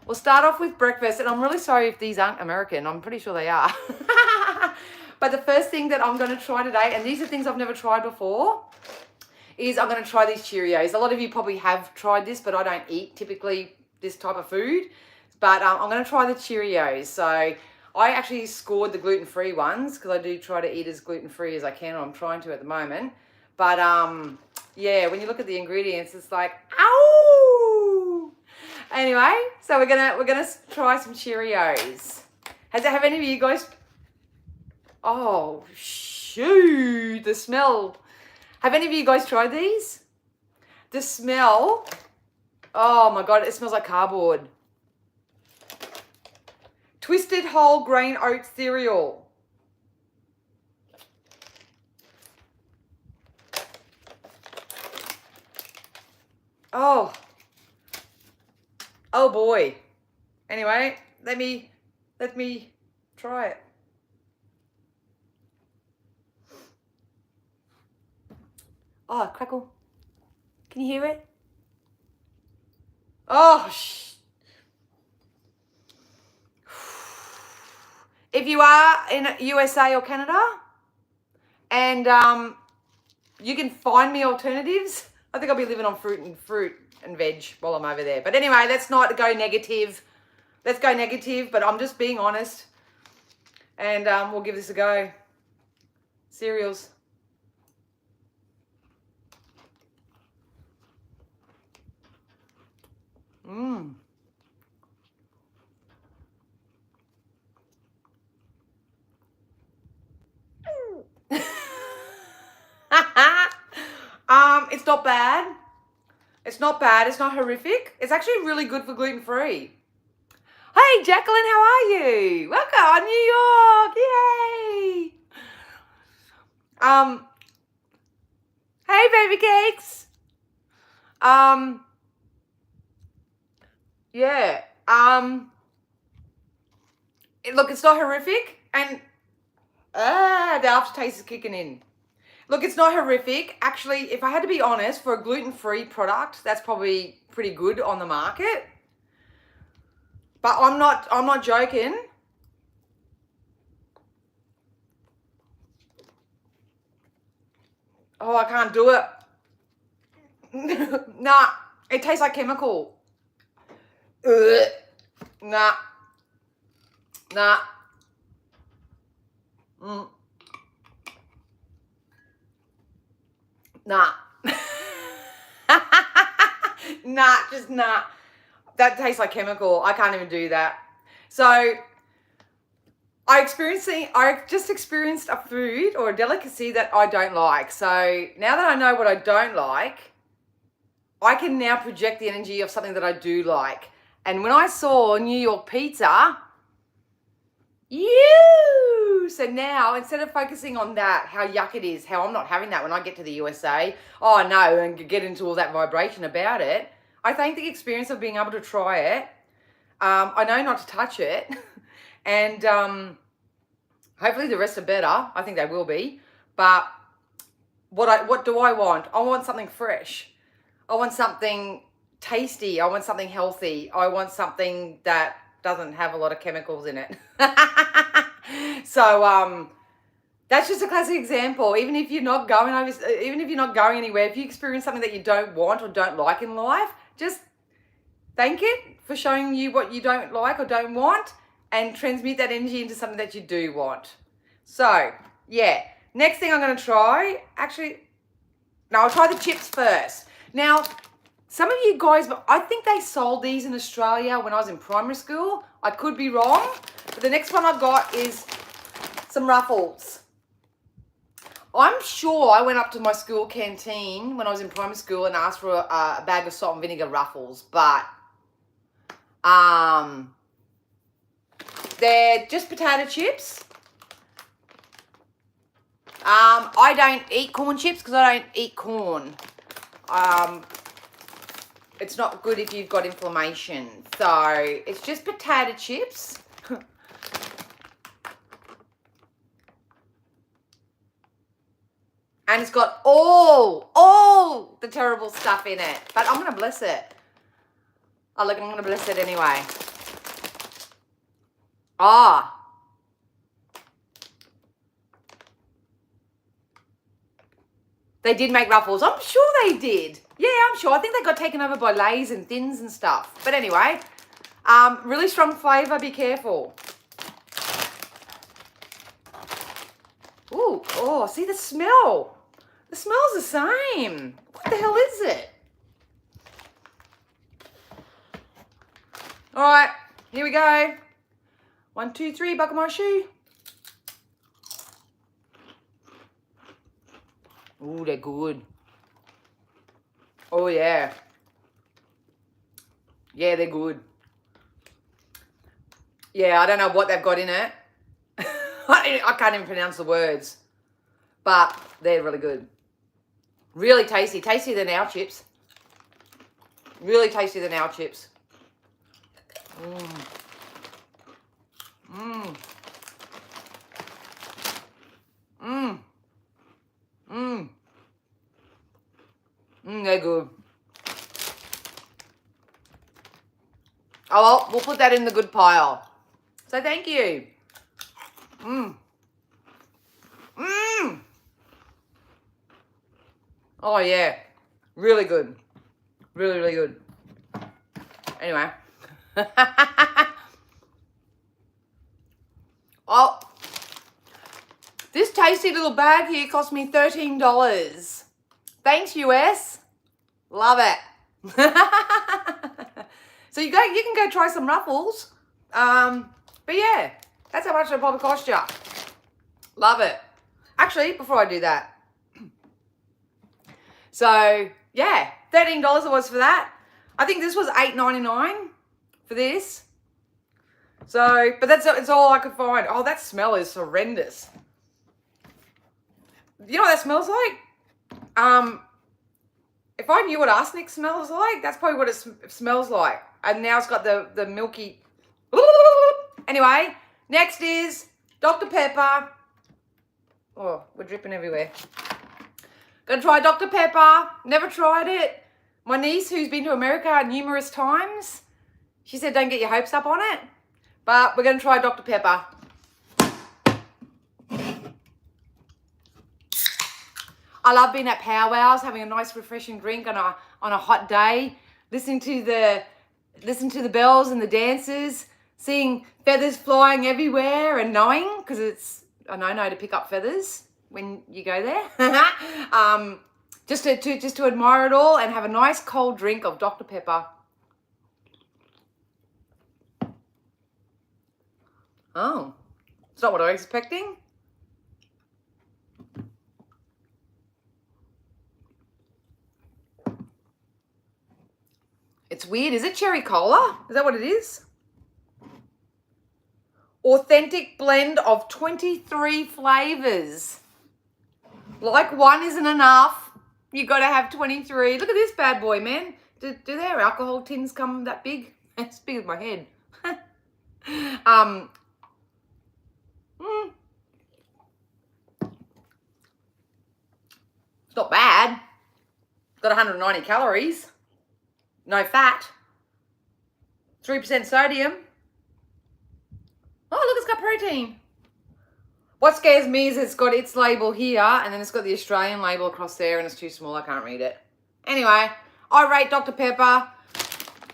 And I'm really sorry if these aren't American. I'm pretty sure they are. But the first thing that I'm going to try today, and these are things I've never tried before, is I'm going to try these Cheerios. A lot of you probably have tried this, but I don't eat typically this type of food. But I'm going to try the Cheerios. So I actually scored the gluten-free ones, because I do try to eat as gluten-free as I can, or I'm trying to at the moment. But yeah, when you look at the ingredients, it's like, ow! Anyway, so we're gonna try some Cheerios. Have any of you guys? Oh shoot, the smell. Have any of you guys tried these? The smell. Oh my god, it smells like cardboard. Twisted whole grain oat cereal. Oh boy. Anyway, let me try it. Oh, crackle. Can you hear it? Oh, if you are in USA or Canada and you can find me alternatives, I think I'll be living on fruit and veg while I'm over there. But anyway, let's not go negative. Let's go negative, but I'm just being honest. And we'll give this a go. Cereals. Mmm. It's not bad. It's not bad. It's not horrific. It's actually really good for gluten-free. Hey, Jacqueline, how are you? Welcome, New York. Yay. Hey, baby cakes. Yeah. Look, it's not horrific, and the aftertaste is kicking in. Look, it's not horrific. Actually, if I had to be honest, for a gluten-free product, that's probably pretty good on the market. But I'm not joking. Oh, I can't do it. Nah, it tastes like chemical. Ugh. Nah. Nah. Just nah. That tastes like chemical. I can't even do that. So I just experienced a food or a delicacy that I don't like. So now that I know what I don't like, I can now project the energy of something that I do like. And when I saw New York pizza, so now instead of focusing on that, how yuck it is, how I'm not having that when I get to the USA, oh no, and get into all that vibration about it, I thank the experience of being able to try it. I know not to touch it, and hopefully the rest are better. I think they will be. But what do I want? I want something fresh. I want something tasty. I want something healthy. I want something that doesn't have a lot of chemicals in it. So that's just a classic example. Even if you're not going anywhere, if you experience something that you don't want or don't like in life, just thank it for showing you what you don't like or don't want, and transmute that energy into something that you do want. So yeah, next thing I'm going to try, I'll try the chips first. Now, some of you guys, I think they sold these in Australia when I was in primary school. I could be wrong, but the next one I've got is some Ruffles. I'm sure I went up to my school canteen when I was in primary school and asked for a bag of salt and vinegar Ruffles, but they're just potato chips. I don't eat corn chips because I don't eat corn. It's not good if you've got inflammation. So it's just potato chips. And it's got all the terrible stuff in it. But I'm going to bless it. Oh, look, I'm going to bless it anyway. Ah. They did make Ruffles. I'm sure they did. Yeah, I'm sure. I think they got taken over by Lay's and Thins and stuff. But anyway, really strong flavour. Be careful. Ooh, oh, see the smell. The smell's the same. What the hell is it? All right, here we go. 1, 2, 3, buckle my shoe. Ooh, they're good. Oh, yeah. Yeah, they're good. Yeah, I don't know what they've got in it. I can't even pronounce the words. But they're really good. Really tasty. Tastier than our chips. Really tastier than our chips. Mmm. Mmm. Mmm. Mmm. Mmm, they're good. Oh, well, we'll put that in the good pile. So thank you. Mmm. Mmm. Oh, yeah. Really good. Really, really good. Anyway. Oh, this tasty little bag here cost me $13. Thanks, US. Love it. So you can go try some Ruffles. But yeah, that's how much it'll probably cost you. Love it. Actually, before I do that, so yeah, $13 it was for that. I think this was $8.99 for this. So, but it's all I could find. Oh, that smell is horrendous. You know what that smells like? If I knew what arsenic smells like, that's probably what it smells like. And now it's got the milky. Anyway, next is Dr. Pepper. Oh, we're dripping everywhere. Gonna try Dr. Pepper. Never tried it. My niece, who's been to America numerous times, she said don't get your hopes up on it. But we're gonna try Dr. Pepper. I love being at powwows, having a nice refreshing drink on a hot day, listening to the bells and the dancers, seeing feathers flying everywhere, and knowing, because I know to pick up feathers when you go there. Just to admire it all and have a nice cold drink of Dr. Pepper. Oh, it's not what I was expecting. It's weird. Is it cherry cola? Is that what it is? Authentic blend of 23 flavors. Like one isn't enough. You got to have 23. Look at this bad boy, man. Do their alcohol tins come that big? It's big as my head. It's not bad. It's got 190 calories. No fat. 3% sodium. Oh, look, it's got protein. What scares me is it's got its label here, and then it's got the Australian label across there, and it's too small. I can't read it. Anyway, I rate Dr. Pepper.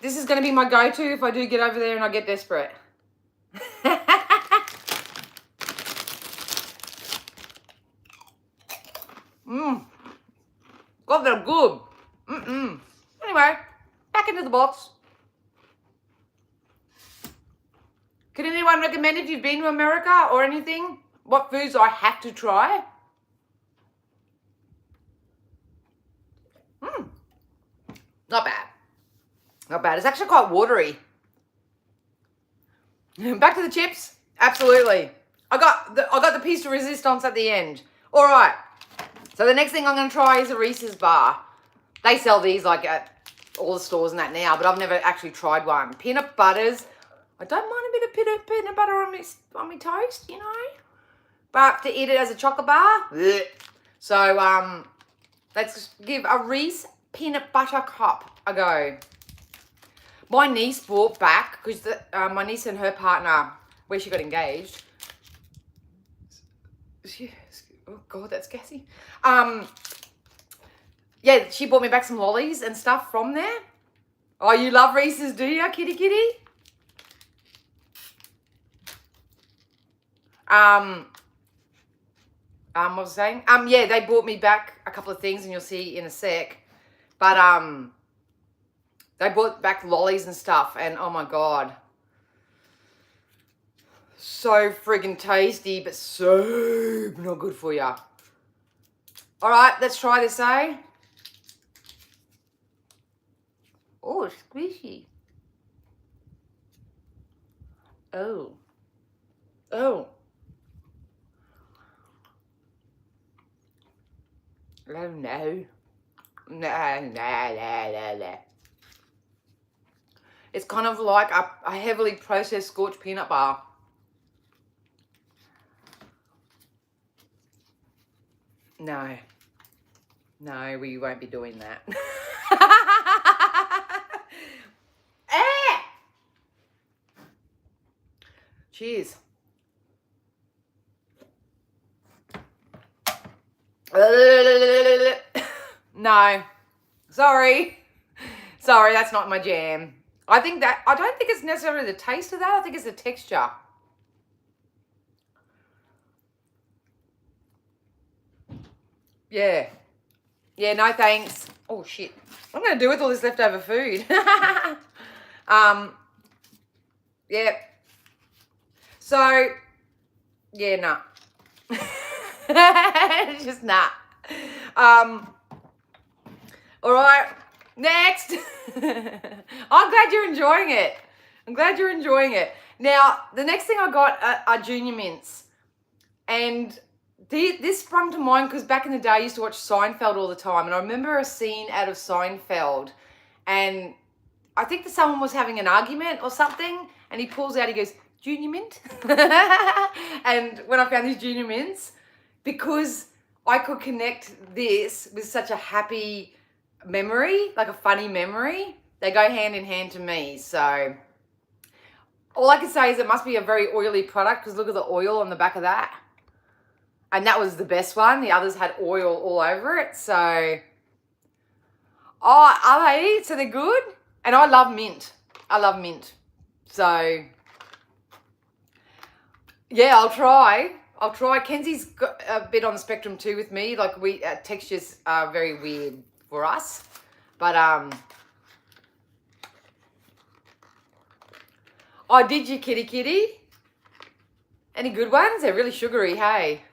This is going to be my go-to if I do get over there and I get desperate. God, they're good. Anyway, back into the box. Can anyone recommend if you've been to America or anything, what foods I have to try? Not bad. Not bad. It's actually quite watery. Back to the chips. Absolutely. I got the piece de resistance at the end. All right. So the next thing I'm going to try is a Reese's bar. They sell these like at all the stores and that now, but I've never actually tried one. Peanut butters. I don't mind a bit of peanut butter on my toast, you know. But to eat it as a chocolate bar, bleh. So let's give a Reese peanut butter cup a go. My niece brought back, because my niece and her partner, where she got engaged. Oh God, that's gassy. Yeah, she brought me back some lollies and stuff from there. Oh, you love Reese's, do you, kitty kitty? What was I saying? Yeah, they brought me back a couple of things, and you'll see in a sec. But they brought back lollies and stuff, and oh my God, so friggin' tasty, but so not good for you. All right, let's try this, eh? Oh, it's squishy. Oh. Oh. Oh, no. No. It's kind of like a heavily processed scorched peanut bar. No. No, we won't be doing that. Cheers. No. Sorry. Sorry, that's not my jam. I don't think it's necessarily the taste of that. I think it's the texture. Yeah. Yeah, no thanks. Oh, shit. What am I going to do with all this leftover food? Yeah. So, yeah, nah. Just nah. All right, next. I'm glad you're enjoying it. I'm glad you're enjoying it. Now, the next thing I got are Junior Mints. And this sprung to mind because back in the day I used to watch Seinfeld all the time. And I remember a scene out of Seinfeld. And I think that someone was having an argument or something. And he pulls out, he goes, Junior Mint? And when I found these Junior Mints, because I could connect this with such a happy memory, like a funny memory, they go hand in hand to me. So all I can say is it must be a very oily product because look at the oil on the back of that. And that was the best one. The others had oil all over it. So, oh, are they? So they're good? And I love mint. I love mint. So, yeah, I'll try. Kenzie's got a bit on the spectrum too with me. Like textures are very weird for us. But, oh, did you, kitty? Any good ones? They're really sugary, hey?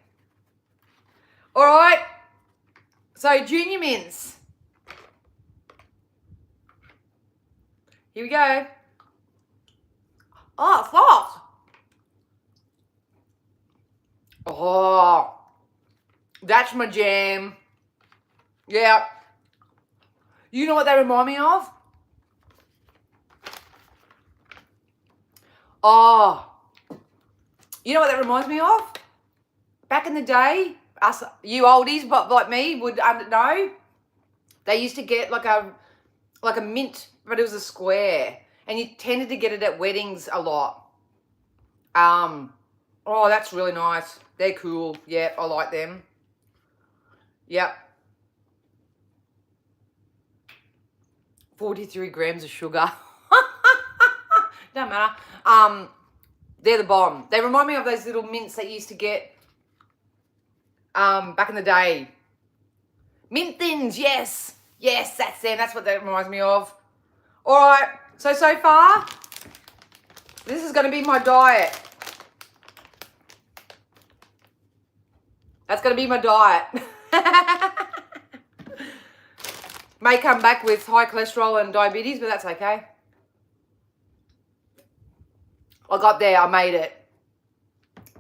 All right. So, Junior Mints. Here we go. Oh, soft. Oh, that's my jam. Yeah. You know what they remind me of? Oh, you know what that reminds me of? Back in the day, us, you oldies, but like me, would know. They used to get like a mint, but it was a square, and you tended to get it at weddings a lot. Oh, that's really nice. They're cool. Yeah, I like them. Yep. 43 grams of sugar. Don't matter. They're the bomb. They remind me of those little mints that you used to get back in the day. Mint Thins, yes. Yes, that's them. That's what that reminds me of. All right. So far, this is going to be my diet. That's going to be my diet. May come back with high cholesterol and diabetes, but that's okay. I got there. I made it.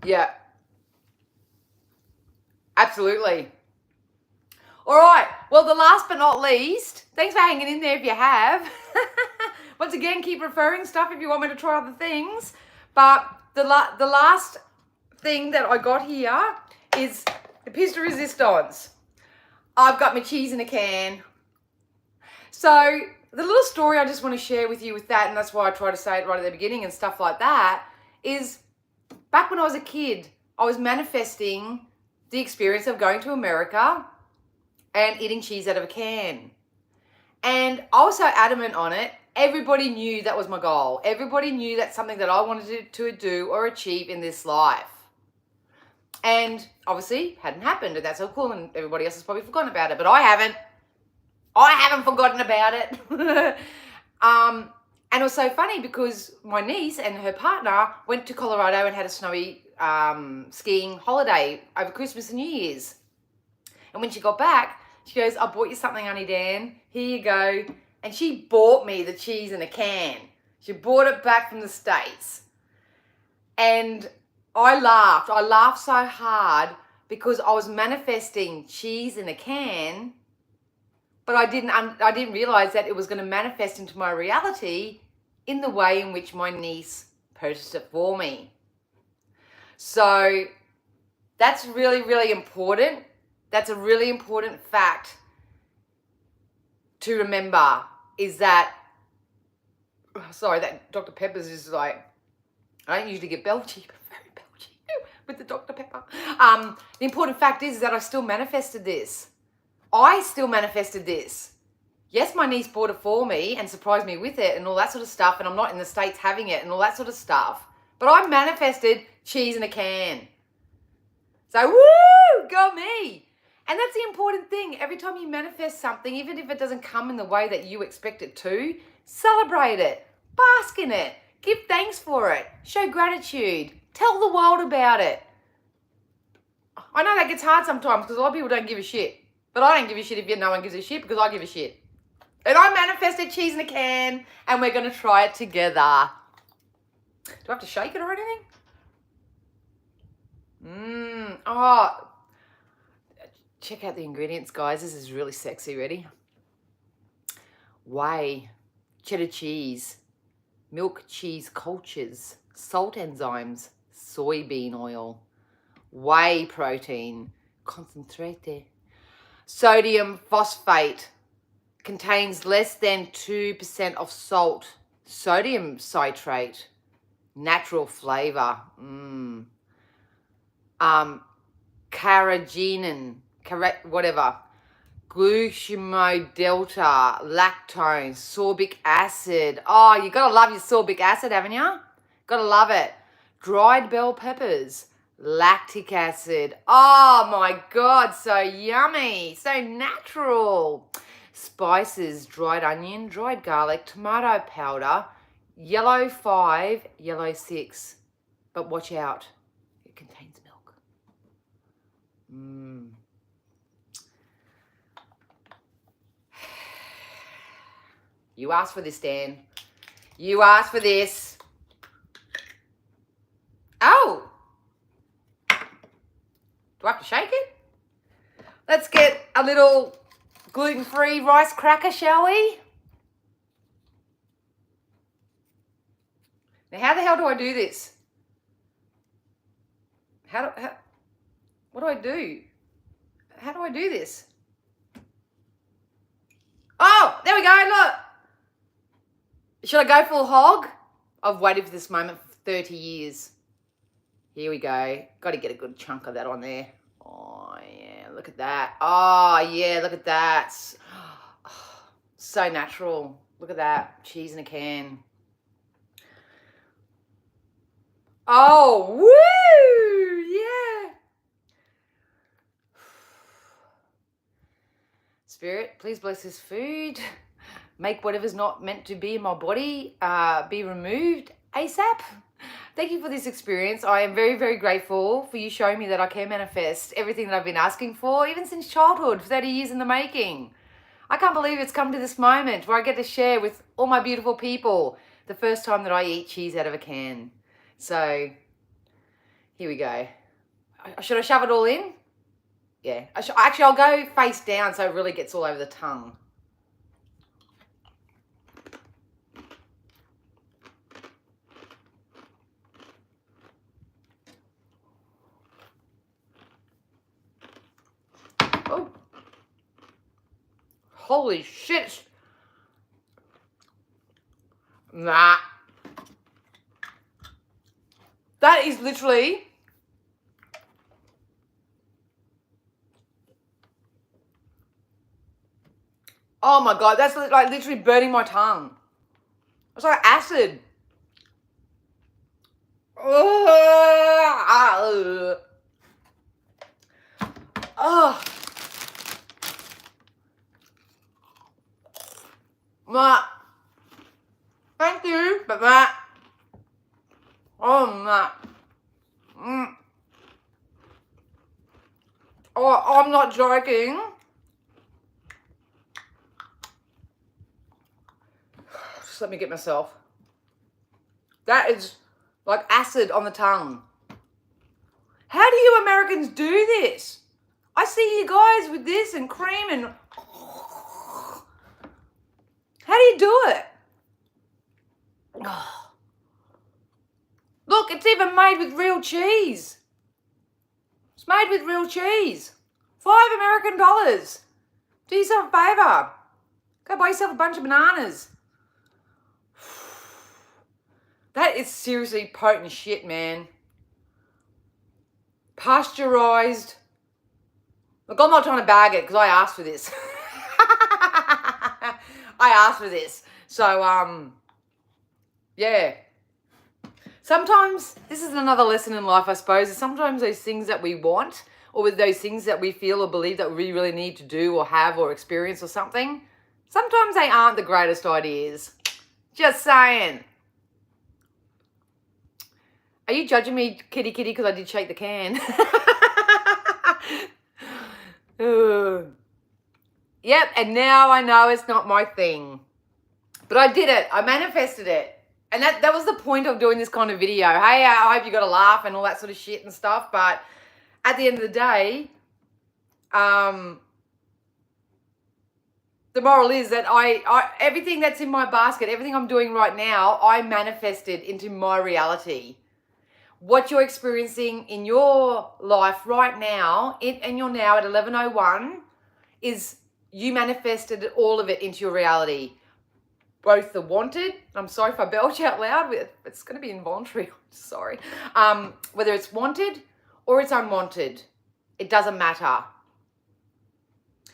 Yeah. Absolutely. All right. Well, the last but not least, thanks for hanging in there if you have. Once again, keep referring stuff if you want me to try other things. But the last thing that I got here is the pièce de résistance. I've got my cheese in a can. So the little story I just want to share with you with that, and that's why I try to say it right at the beginning and stuff like that, is back when I was a kid, I was manifesting the experience of going to America and eating cheese out of a can. And I was so adamant on it. Everybody knew that was my goal. Everybody knew that's something that I wanted to do or achieve in this life. And obviously hadn't happened, and that's so cool, and everybody else has probably forgotten about it, but I haven't. I haven't forgotten about it. And it was so funny because my niece and her partner went to Colorado and had a snowy skiing holiday over Christmas and New Year's. And when she got back, she goes, I bought you something, Auntie Dan. Here you go. And she bought me the cheese in a can. She brought it back from the States. And I laughed. I laughed so hard because I was manifesting cheese in a can, but I didn't realize that it was going to manifest into my reality in the way in which my niece purchased it for me. So that's really, really important. That's a really important fact to remember, is that, sorry, that Dr. Pepper's is like, I don't usually get belchy, but very belchy with the Dr. Pepper. The important fact is that I still manifested this. I still manifested this. Yes, my niece bought it for me and surprised me with it and all that sort of stuff, and I'm not in the States having it and all that sort of stuff, but I manifested cheese in a can. So, woo, go me. And that's the important thing. Every time you manifest something, even if it doesn't come in the way that you expect it to, celebrate it, bask in it, give thanks for it, show gratitude, tell the world about it. I know that gets hard sometimes because a lot of people don't give a shit. But I don't give a shit if no one gives a shit, because I give a shit. And I manifested cheese in a can, and we're going to try it together. Do I have to shake it or anything? Oh, check out the ingredients, guys. This is really sexy. Ready? Whey, cheddar cheese, milk cheese cultures, salt enzymes, soybean oil, whey protein, concentrate, sodium phosphate, contains less than 2% of salt, sodium citrate, natural flavor, carrageenan, whatever, glucosamine, lactose, sorbic acid. Oh, you gotta love your sorbic acid, haven't you? Gotta love it. Dried bell peppers, lactic acid. Oh my God, so yummy, so natural. Spices, dried onion, dried garlic, tomato powder, yellow 5, yellow 6. But watch out, it contains milk. You asked for this, Dan. You asked for this. Oh! Do I have to shake it? Let's get a little gluten-free rice cracker, shall we? Now, how the hell do I do this? What do I do? How do I do this? Oh, there we go, look. Should I go full hog? I've waited for this moment for 30 years. Here we go. Got to get a good chunk of that on there. Oh, yeah, look at that. Oh, yeah, look at that. So natural. Look at that. Cheese in a can. Oh, woo! Yeah. Spirit, please bless this food. Make whatever's not meant to be in my body be removed ASAP. Thank you for this experience. I am very, very grateful for you showing me that I can manifest everything that I've been asking for, even since childhood, 30 years in the making. I can't believe it's come to this moment where I get to share with all my beautiful people the first time that I eat cheese out of a can. So, here we go. Should I shove it all in? Yeah. Actually, I'll go face down so it really gets all over the tongue. Oh. Holy shit. Nah. That is literally... Oh my God, that's like literally burning my tongue. It's like acid. Oh. Thank you, but that. Oh, my. Oh, I'm not joking. Just let me get myself. That is like acid on the tongue. How do you Americans do this? I see you guys with this and cream and... How do you do it? Oh. Look, it's even made with real cheese. It's made with real cheese. $5 American. Do yourself a favour. Go buy yourself a bunch of bananas. That is seriously potent shit, man. Pasteurised. Look, I'm not trying to bag it because I asked for this. I asked for this. So, yeah. Sometimes, this is another lesson in life, I suppose, is sometimes those things that we want or with those things that we feel or believe that we really need to do or have or experience or something, sometimes they aren't the greatest ideas. Just saying. Are you judging me, kitty, because I did shake the can? Yep, and now I know it's not my thing. But I did it. I manifested it. And that was the point of doing this kind of video. Hey, I hope you got a laugh and all that sort of shit and stuff. But at the end of the day, the moral is that I everything that's in my basket, everything I'm doing right now, I manifested into my reality. What you're experiencing in your life right now, and you're now at 11:01, is you manifested all of it into your reality. Both the wanted, I'm sorry if I belch out loud, it's going to be involuntary, sorry. Whether it's wanted or it's unwanted, it doesn't matter.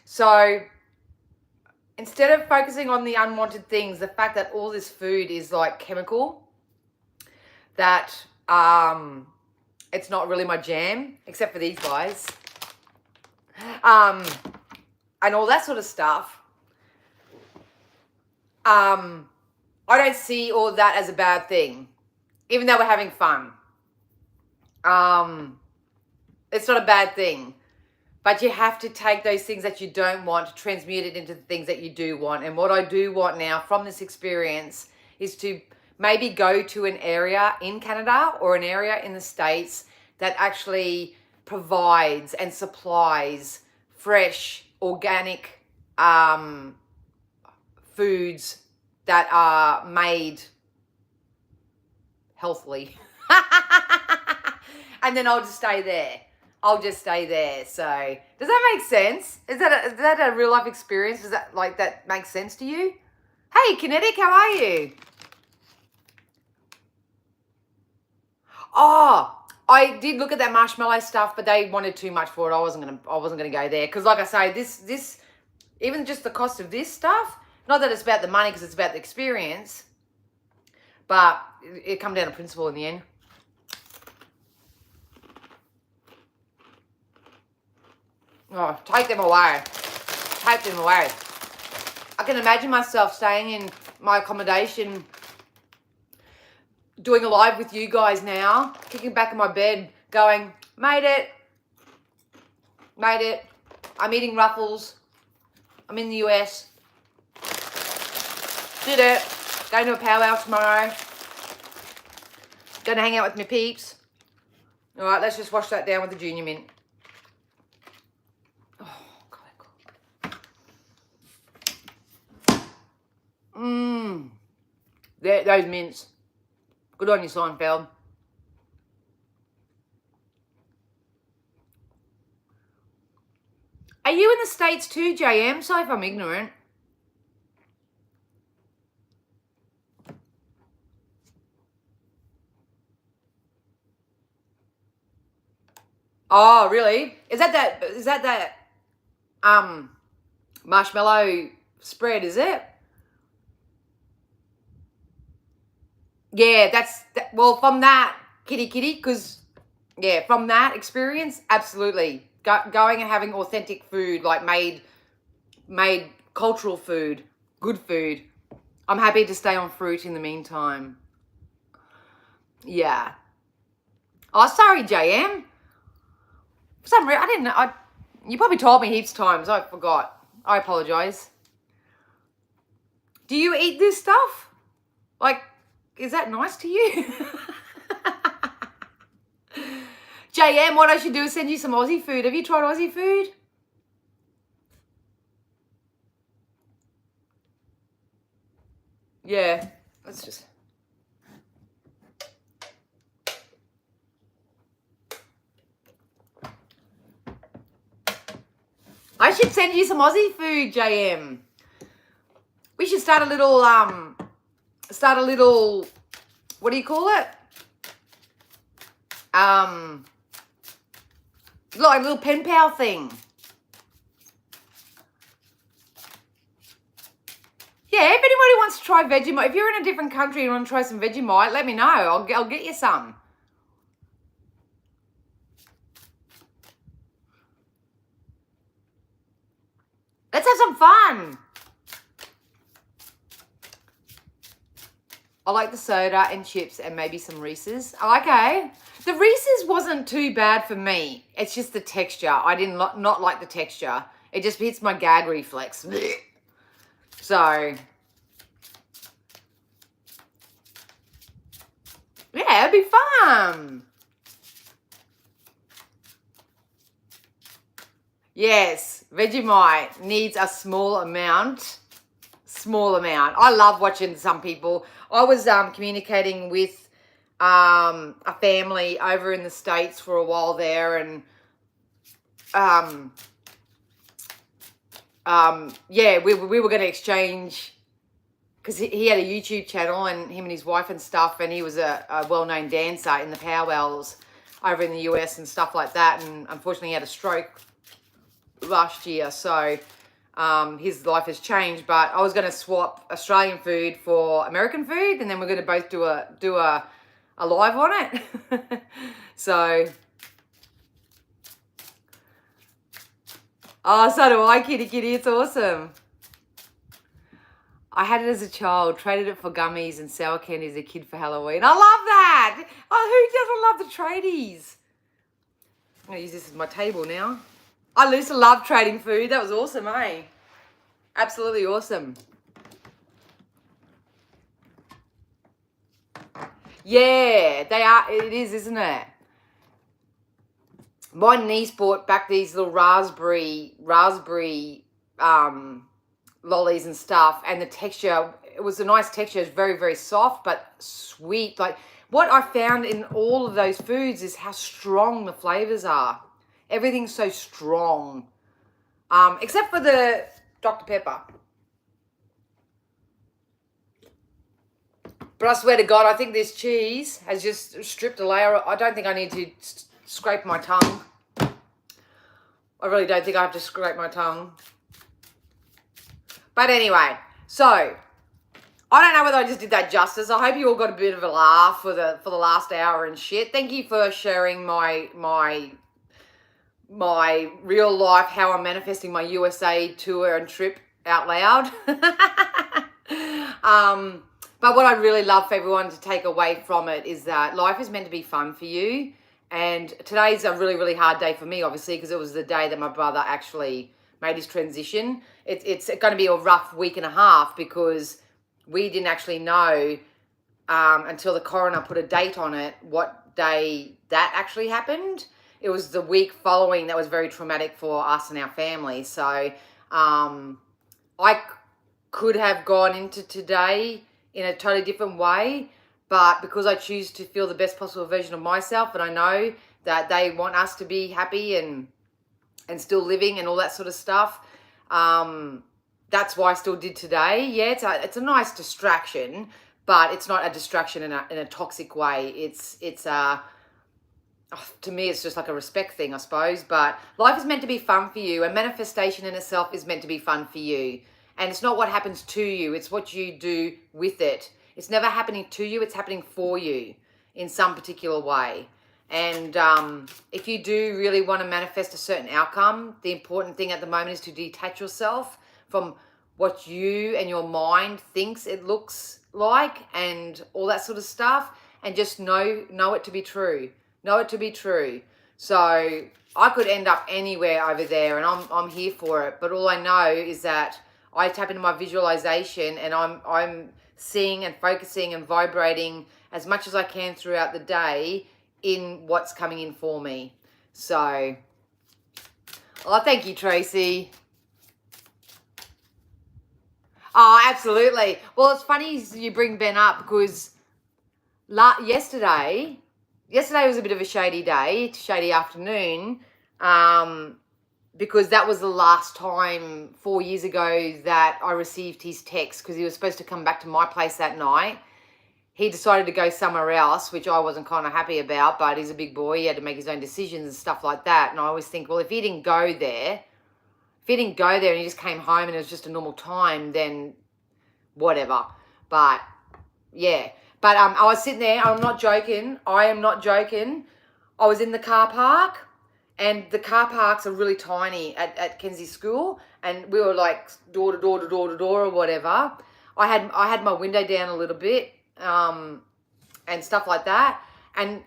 So instead of focusing on the unwanted things, the fact that all this food is like chemical, that it's not really my jam, except for these guys, and all that sort of stuff. I don't see all of that as a bad thing, even though we're having fun. It's not a bad thing, but you have to take those things that you don't want, transmute it into the things that you do want. And what I do want now from this experience is to maybe go to an area in Canada or an area in the States that actually provides and supplies fresh, organic, foods that are made healthily. And then I'll just stay there. So does that make sense? Is that a real life experience? Does that make sense to you? Hey, Kinetic, how are you? Oh, I did look at that marshmallow stuff, but they wanted too much for it. I wasn't gonna go there because, like I say, this even just the cost of this stuff. Not that it's about the money, because it's about the experience, but it come down to principle in the end. Oh, take them away. Take them away. I can imagine myself staying in my accommodation, doing a live with you guys now, kicking back in my bed, going, made it. I'm eating Ruffles. I'm in the US. Did it. Going to a powwow tomorrow. Going to hang out with my peeps. All right, let's just wash that down with the Junior Mint. Oh, God. Those mints. Good on you, Seinfeld. Are you in the States too, JM? Sorry if I'm ignorant. Oh, really? Is that marshmallow spread, is it? Yeah, well, from that, kitty, because, yeah, from that experience, absolutely. Going and having authentic food, like made cultural food, good food. I'm happy to stay on fruit in the meantime. Yeah. Oh, sorry, JM. For some reason, I didn't know. You probably told me heaps of times. I forgot. I apologise. Do you eat this stuff? Like, is that nice to you? JM, what I should do is send you some Aussie food. Have you tried Aussie food? Yeah. Let's just... I should send you some Aussie food, JM. We should start a little, what do you call it? Like a little pen pal thing. Yeah, if anybody wants to try Vegemite, if you're in a different country and want to try some Vegemite, let me know. I'll get you some. Let's have some fun. I like the soda and chips and maybe some Reese's. Okay. The Reese's wasn't too bad for me. It's just the texture. I did not like the texture. It just hits my gag reflex. So, yeah, it'd be fun. Yes, Vegemite needs a small amount. I love watching some people. I was communicating with a family over in the States for a while there, and yeah, we were going to exchange, because he had a YouTube channel, and him and his wife and stuff, and he was a well-known dancer in the powwows over in the US and stuff like that, and unfortunately he had a stroke last year, so his life has changed. But I was going to swap Australian food for American food, and then we're going to both do a live on it. So, oh, so do I, kitty kitty. It's awesome. I had it as a child, traded it for gummies and sour candy as a kid for Halloween. I love that. Oh, who doesn't love the tradies? I'm going to use this as my table now. I used to love trading food. That was awesome, eh? Absolutely awesome. Yeah, they are. It is, isn't it? My niece bought back these little raspberry lollies and stuff, and the texture, it was a nice texture. It's very, very soft but sweet. Like, what I found in all of those foods is how strong the flavors are. Everything's so strong, except for the Dr. Pepper. But I swear to God, I think this cheese has just stripped a layer. I don't think I need to scrape my tongue. I really don't think I have to scrape my tongue. But anyway, so I don't know whether I just did that justice. I hope you all got a bit of a laugh for the last hour and shit. Thank you for sharing my real life, how I'm manifesting my USA tour and trip out loud. But what I'd really love for everyone to take away from it is that life is meant to be fun for you. And today's a really, really hard day for me, obviously, because it was the day that my brother actually made his transition. It's going to be a rough week and a half, because we didn't actually know until the coroner put a date on it what day that actually happened. It was the week following that was very traumatic for us and our family. So I could have gone into today in a totally different way, but because I choose to feel the best possible version of myself, and I know that they want us to be happy and still living and all that sort of stuff, that's why I still did today. Yeah, it's a nice distraction, but it's not a distraction in a toxic way. It's to me, it's just like a respect thing, I suppose. But life is meant to be fun for you, and manifestation in itself is meant to be fun for you. And it's not what happens to you, it's what you do with it. It's never happening to you, it's happening for you in some particular way. And if you do really want to manifest a certain outcome, the important thing at the moment is to detach yourself from what you and your mind thinks it looks like and all that sort of stuff, and just know it to be true. Know it to be true. So I could end up anywhere over there, and I'm here for it. But all I know is that I tap into my visualization, and I'm seeing and focusing and vibrating as much as I can throughout the day in what's coming in for me. So, oh, thank you, Tracy. Oh, absolutely. Well, it's funny you bring Ben up, because yesterday was a bit of a shady day, shady afternoon. because that was the last time 4 years ago that I received his text, because he was supposed to come back to my place that night. He decided to go somewhere else, which I wasn't kind of happy about, but he's a big boy. He had to make his own decisions and stuff like that. And I always think, well, if he didn't go there and he just came home and it was just a normal time, then whatever. But yeah. But I was sitting there. I'm not joking. I am not joking. I was in the car park, and the car parks are really tiny at Kenzie's school, and we were like door to door to door to door or whatever. I had my window down a little bit, and stuff like that. And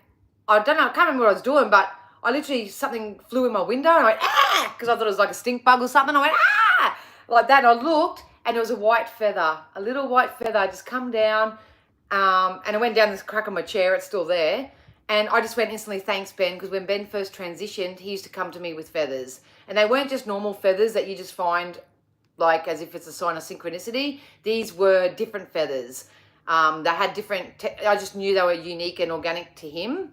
I don't know, I can't remember what I was doing, but I literally, something flew in my window and I went, ah, because I thought it was like a stink bug or something. I went, ah, like that. And I looked and it was a white feather, a little white feather just come down. And it went down this crack of my chair. It's still there. And I just went instantly, thanks, Ben, because when Ben first transitioned, he used to come to me with feathers. And they weren't just normal feathers that you just find like as if it's a sign of synchronicity. These were different feathers. They had different, I just knew they were unique and organic to him.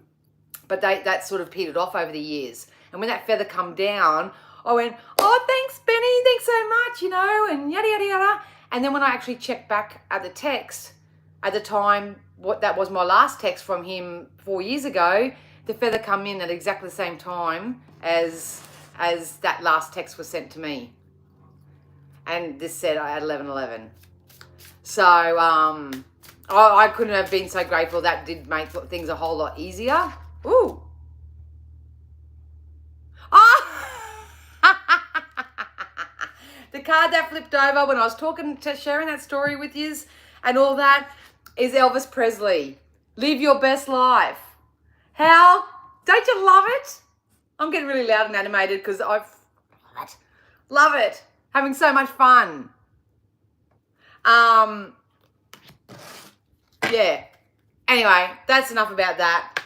But that sort of petered off over the years. And when that feather come down, I went, oh, thanks, Benny, thanks so much, you know, and yada, yada, yada. And then when I actually checked back at the text, at the time, that was my last text from him 4 years ago, the feather come in at exactly the same time as that last text was sent to me. And this said at 11:11. So I couldn't have been so grateful. That did make things a whole lot easier. Ooh. The card that flipped over when I was sharing that story with you and all that is Elvis Presley. Live your best life. How? Don't you love it? I'm getting really loud and animated because I love it. Having so much fun. Yeah. Anyway, that's enough about that.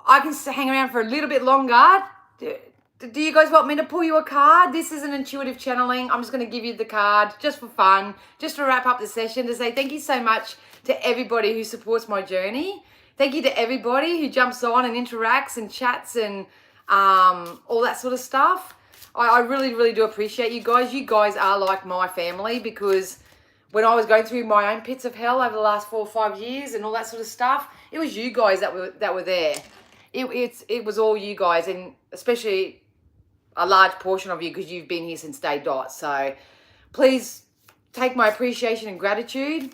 I can hang around for a little bit longer. Do you guys want me to pull you a card? This is an intuitive channeling. I'm just going to give you the card just for fun, just to wrap up the session, to say thank you so much to everybody who supports my journey. Thank you to everybody who jumps on and interacts and chats and all that sort of stuff. I really, really do appreciate you guys. You guys are like my family, because when I was going through my own pits of hell over the last 4 or 5 years and all that sort of stuff, it was you guys that were there. It was all you guys, and especially a large portion of you, because you've been here since day dot. So please take my appreciation and gratitude.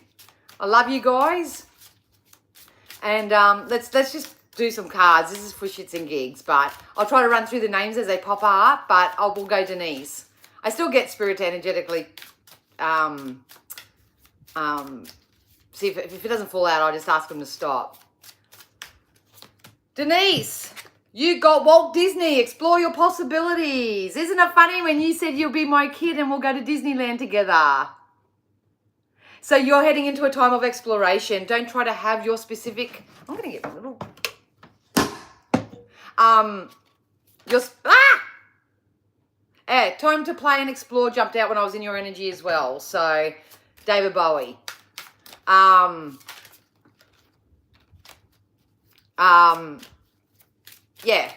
I love you guys. And let's just do some cards. This is for shits and gigs, but I'll try to run through the names as they pop up, but I will go Denise. I still get spirit to energetically see if it doesn't fall out, I'll just ask them to stop. Denise, you got Walt Disney. Explore your possibilities. Isn't it funny when you said you'll be my kid and we'll go to Disneyland together? So you're heading into a time of exploration. Don't try to have your specific... I'm going to get a little... time to play and explore jumped out when I was in your energy as well. So, David Bowie. Yeah.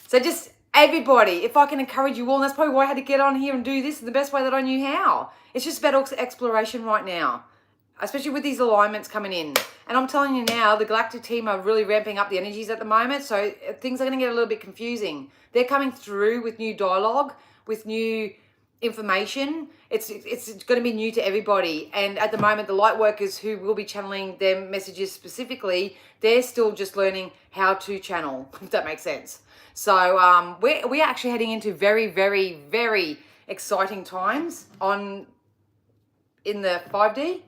So just everybody, if I can encourage you all, and that's probably why I had to get on here and do this in the best way that I knew how. It's just about exploration right now, especially with these alignments coming in. And I'm telling you now, the Galactic team are really ramping up the energies at the moment, so things are going to get a little bit confusing. They're coming through with new dialogue, with new information. It's going to be new to everybody. And at the moment, the light workers who will be channeling their messages specifically, they're still just learning how to channel, if that makes sense. So we're actually heading into very, very, very exciting times in the 5D.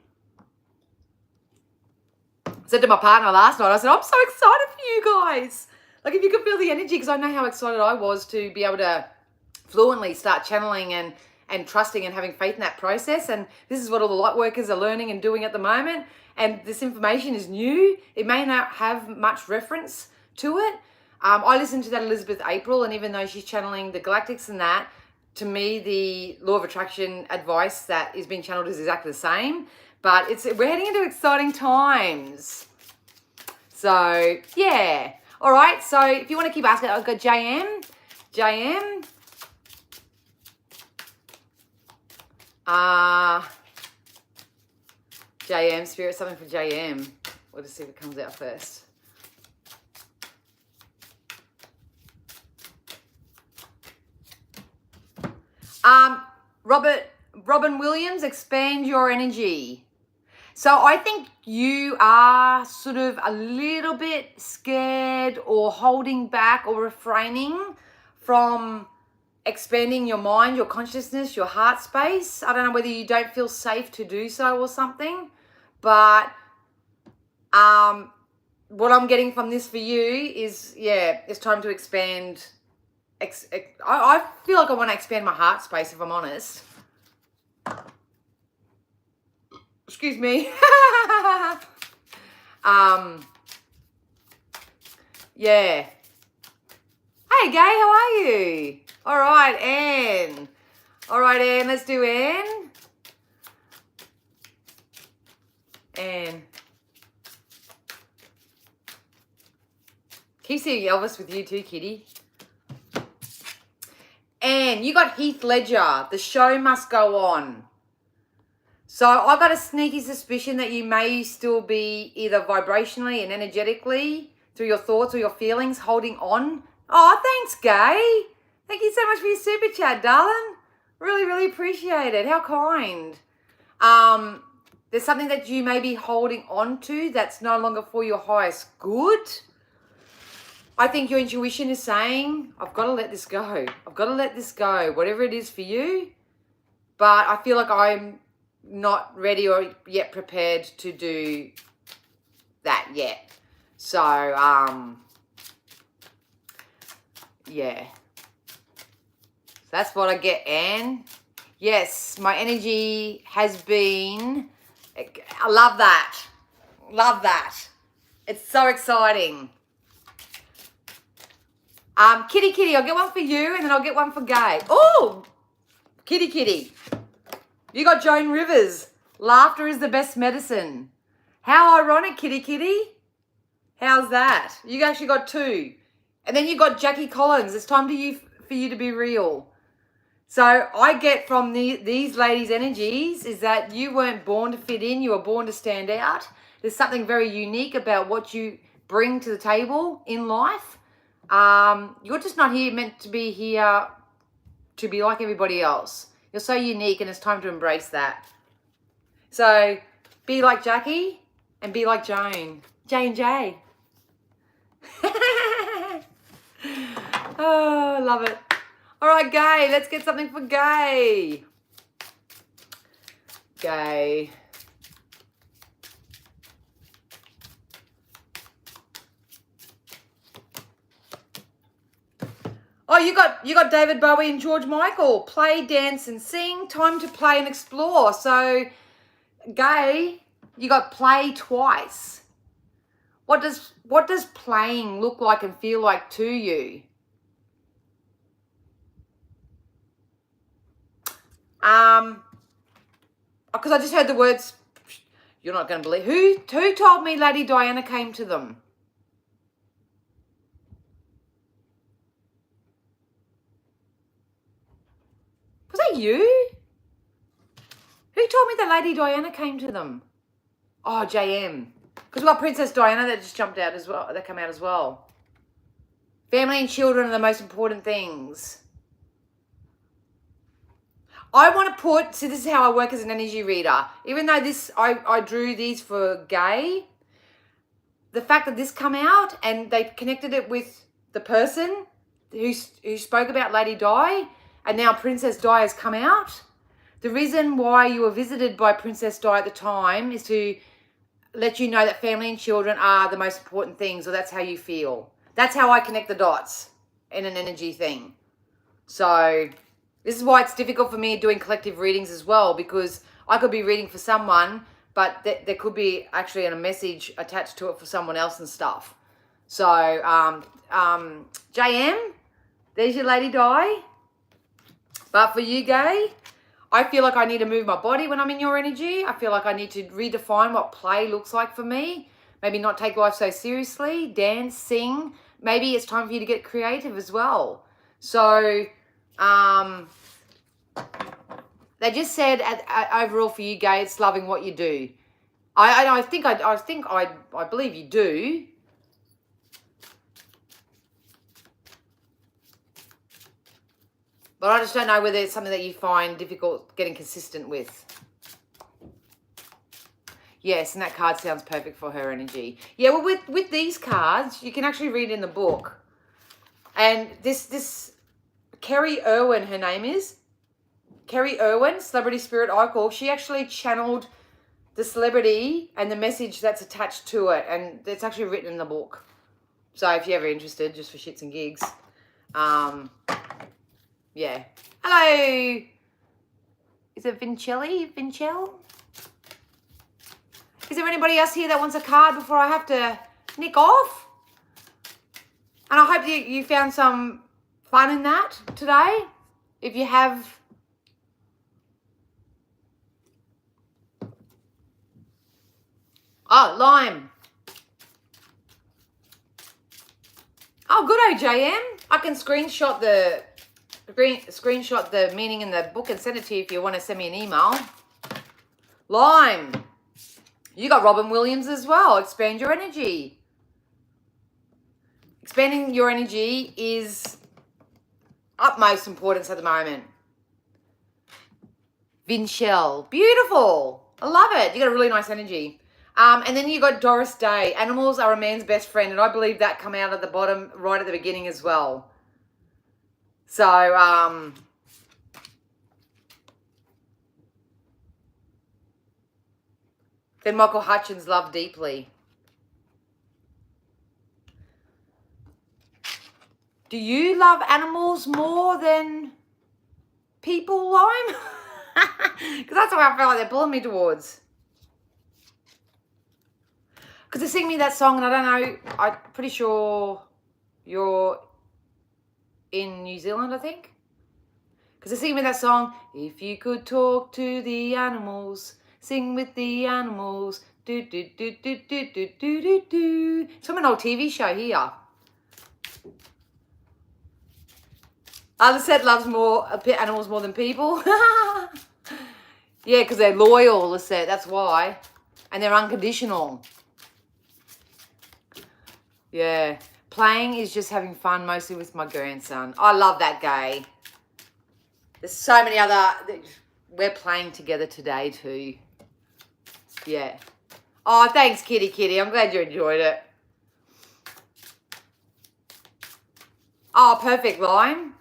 I said to my partner last night, I said, I'm so excited for you guys. Like, if you could feel the energy, because I know how excited I was to be able to fluently start channeling and trusting and having faith in that process. And this is what all the light workers are learning and doing at the moment. And this information is new. It may not have much reference to it. I listened to that Elizabeth April, and even though she's channeling the galactics and that, to me, the law of attraction advice that is being channeled is exactly the same. But we're heading into exciting times. So, yeah. All right. So, if you want to keep asking, I've got JM. JM, Spirit, something for JM. We'll just see if it comes out first. Robin Williams, expand your energy. So I think you are sort of a little bit scared or holding back or refraining from expanding your mind, your consciousness, your heart space. I don't know whether you don't feel safe to do so or something, but what I'm getting from this for you is, yeah, it's time to expand. I feel like I want to expand my heart space, if I'm honest. Excuse me. Yeah. Hey, Gay, how are you? All right, Anne. All right, Anne, let's do Anne. Anne. Keep seeing Elvis with you too, kitty. Anne, you got Heath Ledger. The show must go on. So I got a sneaky suspicion that you may still be either vibrationally and energetically through your thoughts or your feelings holding on. Oh, thanks, Gay. Thank you so much for your super chat, darling. Really, really appreciate it. How kind. There's something that you may be holding on to that's no longer for your highest good. I think your intuition is saying, I've got to let this go. I've got to let this go, whatever it is for you. But I feel like I'm not ready or yet prepared to do that yet. So, yeah. That's what I get, Anne. Yes, my energy has been, I love that. Love that. It's so exciting. Kitty, I'll get one for you and then I'll get one for Gay. Oh, Kitty. You got Joan Rivers. Laughter is the best medicine. How ironic, Kitty. How's that? You actually got two. And then you got Jackie Collins. It's time for you to be real. So I get from these ladies' energies is that you weren't born to fit in. You were born to stand out. There's something very unique about what you bring to the table in life. You're just not meant to be here to be like everybody else. You're so unique and it's time to embrace that. So be like Jackie and be like Joan. J&J. Oh, I love it. All right, Gay, let's get something for Gay. Gay. Oh, you got David Bowie and George Michael. Play, dance, and sing. Time to play and explore. So, Gay, you got play twice. What does playing look like and feel like to you? Because I just heard the words, you're not going to believe. Who told me Lady Diana came to them? Was that you? Who told me that Lady Diana came to them? Oh, JM. Because we've got Princess Diana that just jumped out as well. That came out as well. Family and children are the most important things. I want to put, see, this is how I work as an energy reader. Even though I drew these for Gay, the fact that this come out and they connected it with the person who spoke about Lady Di, and now Princess Di has come out. The reason why you were visited by Princess Di at the time is to let you know that family and children are the most important things, or that's how you feel. That's how I connect the dots in an energy thing. So this is why it's difficult for me doing collective readings as well, because I could be reading for someone, but there could be actually a message attached to it for someone else and stuff. So, JM, there's your Lady Di. But for you, Gay, I feel like I need to move my body when I'm in your energy. I feel like I need to redefine what play looks like for me. Maybe not take life so seriously. Dance, sing. Maybe it's time for you to get creative as well. So, They just said overall for you, Gay, it's loving what you do. I believe you do. But I just don't know whether it's something that you find difficult getting consistent with. Yes, and that card sounds perfect for her energy. Yeah, well, with these cards, you can actually read in the book. And this Kerry Irwin, her name is. Kerry Irwin, Celebrity Spirit Icon, she actually channeled the celebrity and the message that's attached to it. And it's actually written in the book. So if you're ever interested, just for shits and gigs. Yeah. Hello. Is it Vincelli? Vincel? Is there anybody else here that wants a card before I have to nick off? And I hope you found some fun in that today. If you have... Oh, lime. Oh, good, OJM. I can screenshot the meaning in the book and send it to you if you want to send me an email. Lime. You got Robin Williams as well. Expand your energy. Expanding your energy is utmost importance at the moment. Vinchel. Beautiful. I love it. You got a really nice energy. And then you got Doris Day. Animals are a man's best friend. And I believe that come out at the bottom right at the beginning as well. So, then Michael Hutchins, love deeply. Do you love animals more than people, Lime? Because that's what I feel like they're pulling me towards. Because they sing me that song, and I don't know, I'm pretty sure you're in New Zealand, I think. Because they sing me that song, if you could talk to the animals, sing with the animals, do do do do do do do do do. It's from an old TV show here. Lisette loves animals more than people. Yeah, because they're loyal, Lisette, that's why. And they're unconditional. Yeah. Playing is just having fun, mostly with my grandson. I love that, Gay. There's so many other... We're playing together today too. Yeah. Oh, thanks, Kitty. I'm glad you enjoyed it. Oh, perfect, Lime.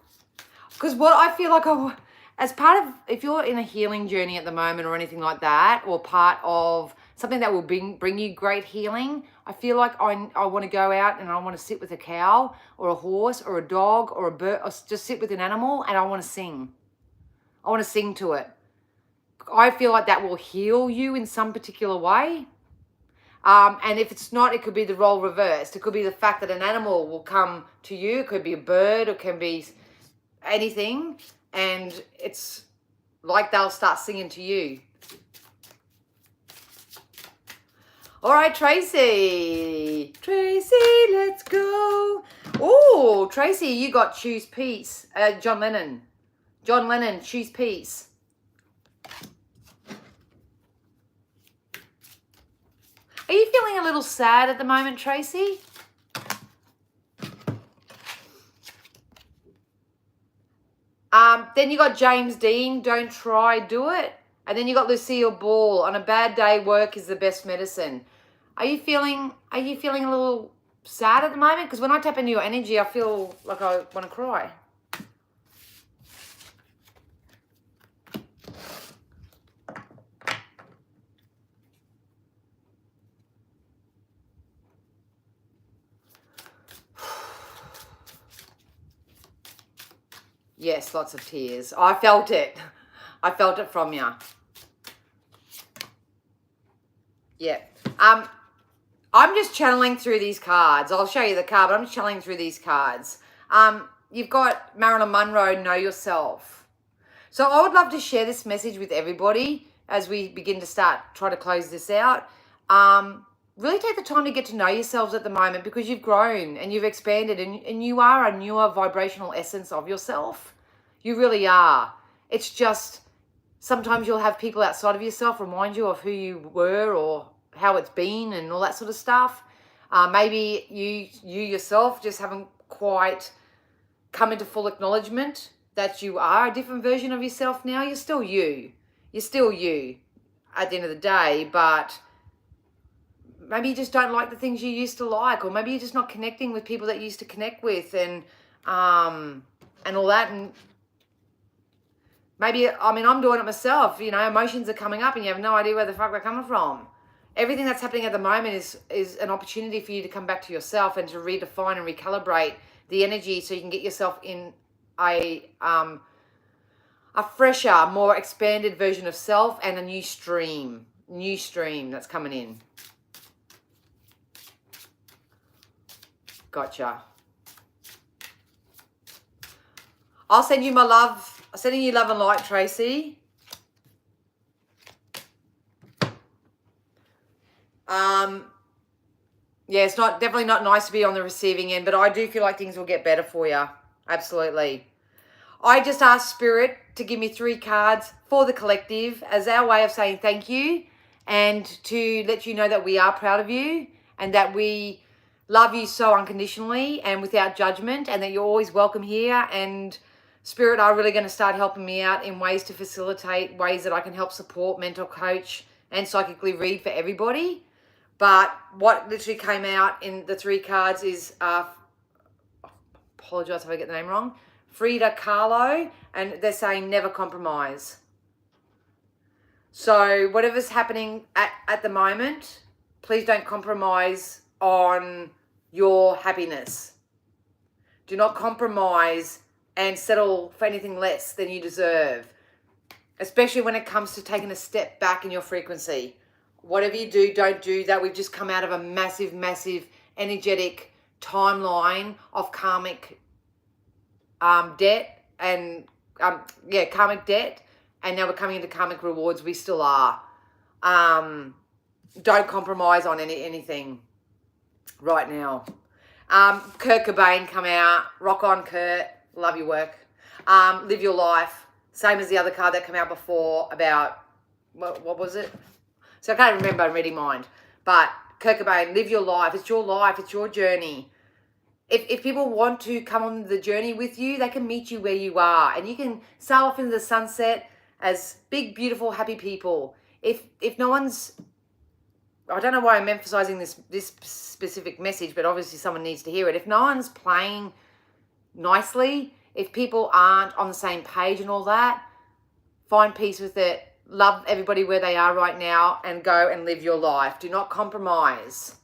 Because what I feel like, as part of... If you're in a healing journey at the moment or anything like that, or part of something that will bring you great healing, I feel like I want to go out and I want to sit with a cow or a horse or a dog or a bird, or just sit with an animal, and I want to sing. I want to sing to it. I feel like that will heal you in some particular way. And if it's not, it could be the role reversed. It could be the fact that an animal will come to you. It could be a bird. It can be anything. And it's like they'll start singing to you. All right, Tracy. Tracy, let's go. Oh, Tracy, you got Choose Peace. John Lennon. John Lennon, Choose Peace. Are you feeling a little sad at the moment, Tracy? Then you got James Dean, Don't Try, Do It. And then you got Lucille Ball, On a Bad Day, Work is the Best Medicine. Are you feeling a little sad at the moment? Because when I tap into your energy, I feel like I want to cry. Yes, lots of tears. I felt it. I felt it from you. Yeah. I'm just channeling through these cards. I'll show you the card, but I'm just channeling through these cards. You've got Marilyn Monroe, Know Yourself. So I would love to share this message with everybody as we begin to try to close this out. Really take the time to get to know yourselves at the moment, because you've grown and you've expanded and you are a newer vibrational essence of yourself. You really are. It's just Sometimes you'll have people outside of yourself remind you of who you were or how it's been and all that sort of stuff. Maybe you yourself just haven't quite come into full acknowledgement that you are a different version of yourself now. You're still you. You're still you at the end of the day, but maybe you just don't like the things you used to like, or maybe you're just not connecting with people that you used to connect with, and all that. And maybe, I mean, I'm doing it myself. You know, emotions are coming up and you have no idea where the fuck they're coming from. Everything that's happening at the moment is an opportunity for you to come back to yourself and to redefine and recalibrate the energy so you can get yourself in a fresher, more expanded version of self and a new stream that's coming in. Gotcha. I'll send you my love. I'm sending you love and light, Tracy. Yeah, it's definitely not nice to be on the receiving end, but I do feel like things will get better for you. Absolutely. I just asked Spirit to give me 3 cards for the collective as our way of saying thank you, and to let you know that we are proud of you and that we love you so unconditionally and without judgment, and that you're always welcome here. And Spirit are really going to start helping me out in ways to facilitate ways that I can help support, mental coach, and psychically read for everybody. But what literally came out in the 3 cards is, apologise if I get the name wrong, Frida Kahlo, and they're saying never compromise. So whatever's happening at the moment, please don't compromise on your happiness. Do not compromise and settle for anything less than you deserve, especially when it comes to taking a step back in your frequency. Whatever you do, don't do that. We've just come out of a massive, massive energetic timeline of karmic debt and karmic debt, and now we're coming into karmic rewards. We still are. Don't compromise on anything right now. Kurt Cobain come out. Rock on, Kurt. Love your work. Live your life. Same as the other card that came out before about, what was it? So I can't remember, I'm reading mind. But Kurt Cobain, live your life. It's your life. It's your journey. If people want to come on the journey with you, they can meet you where you are. And you can sail off into the sunset as big, beautiful, happy people. If no one's, I don't know why I'm emphasizing this specific message, but obviously someone needs to hear it. If no one's playing nicely, if people aren't on the same page and all that, find peace with it. Love everybody where they are right now and go and live your life. Do not compromise.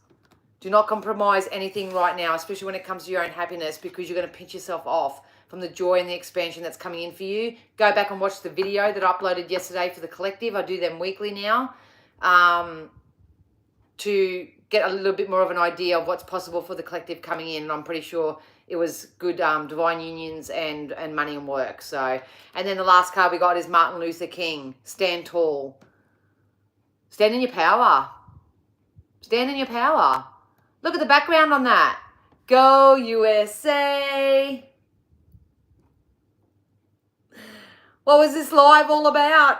Do not compromise anything right now, especially when it comes to your own happiness, because you're going to pinch yourself off from the joy and the expansion that's coming in for you. Go back and watch the video that I uploaded yesterday for the collective. I do them weekly now, to get a little bit more of an idea of what's possible for the collective coming in. And I'm pretty sure it was good divine unions and money and work. So, and then the last card we got is Martin Luther King. Stand tall. Stand in your power. Stand in your power. Look at the background on that. Go USA. What was this live all about?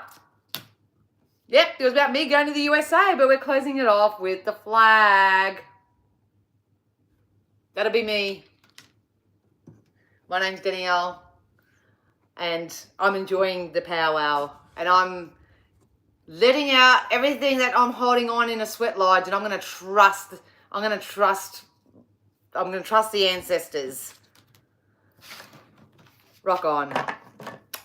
Yep, it was about me going to the USA, but we're closing it off with the flag. That'll be me. My name's Danielle, and I'm enjoying the powwow, and I'm letting out everything that I'm holding on in a sweat lodge, and I'm going to trust the ancestors. Rock on.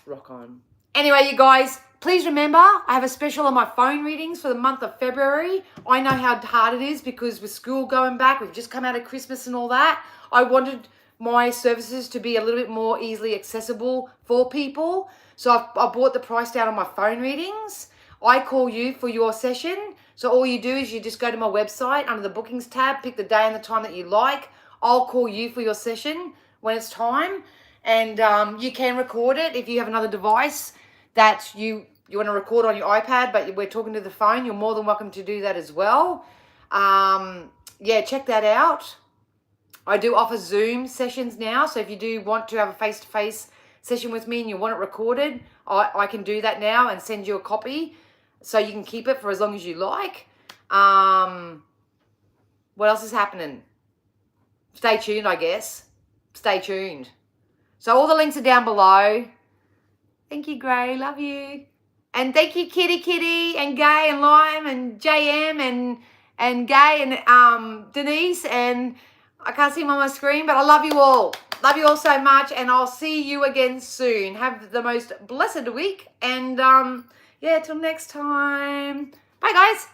Rock on. Anyway, you guys, please remember, I have a special on my phone readings for the month of February. I know how hard it is because with school going back, we've just come out of Christmas and all that. I wanted my services to be a little bit more easily accessible for people. So I brought the price down on my phone readings. I call you for your session. So all you do is you just go to my website under the bookings tab, pick the day and the time that you like. I'll call you for your session when it's time. And you can record it if you have another device that you want to record on your iPad, but we're talking to the phone. You're more than welcome to do that as well. Yeah, check that out. I do offer Zoom sessions now. So if you do want to have a face-to-face session with me and you want it recorded, I can do that now and send you a copy so you can keep it for as long as you like. What else is happening? Stay tuned, I guess. Stay tuned. So all the links are down below. Thank you, Gray. Love you. And thank you, Kitty, and Gay, and Lime, and JM, and Gay, and Denise, and I can't see them on my screen, but I love you all. Love you all so much, and I'll see you again soon. Have the most blessed week, and yeah, till next time. Bye, guys.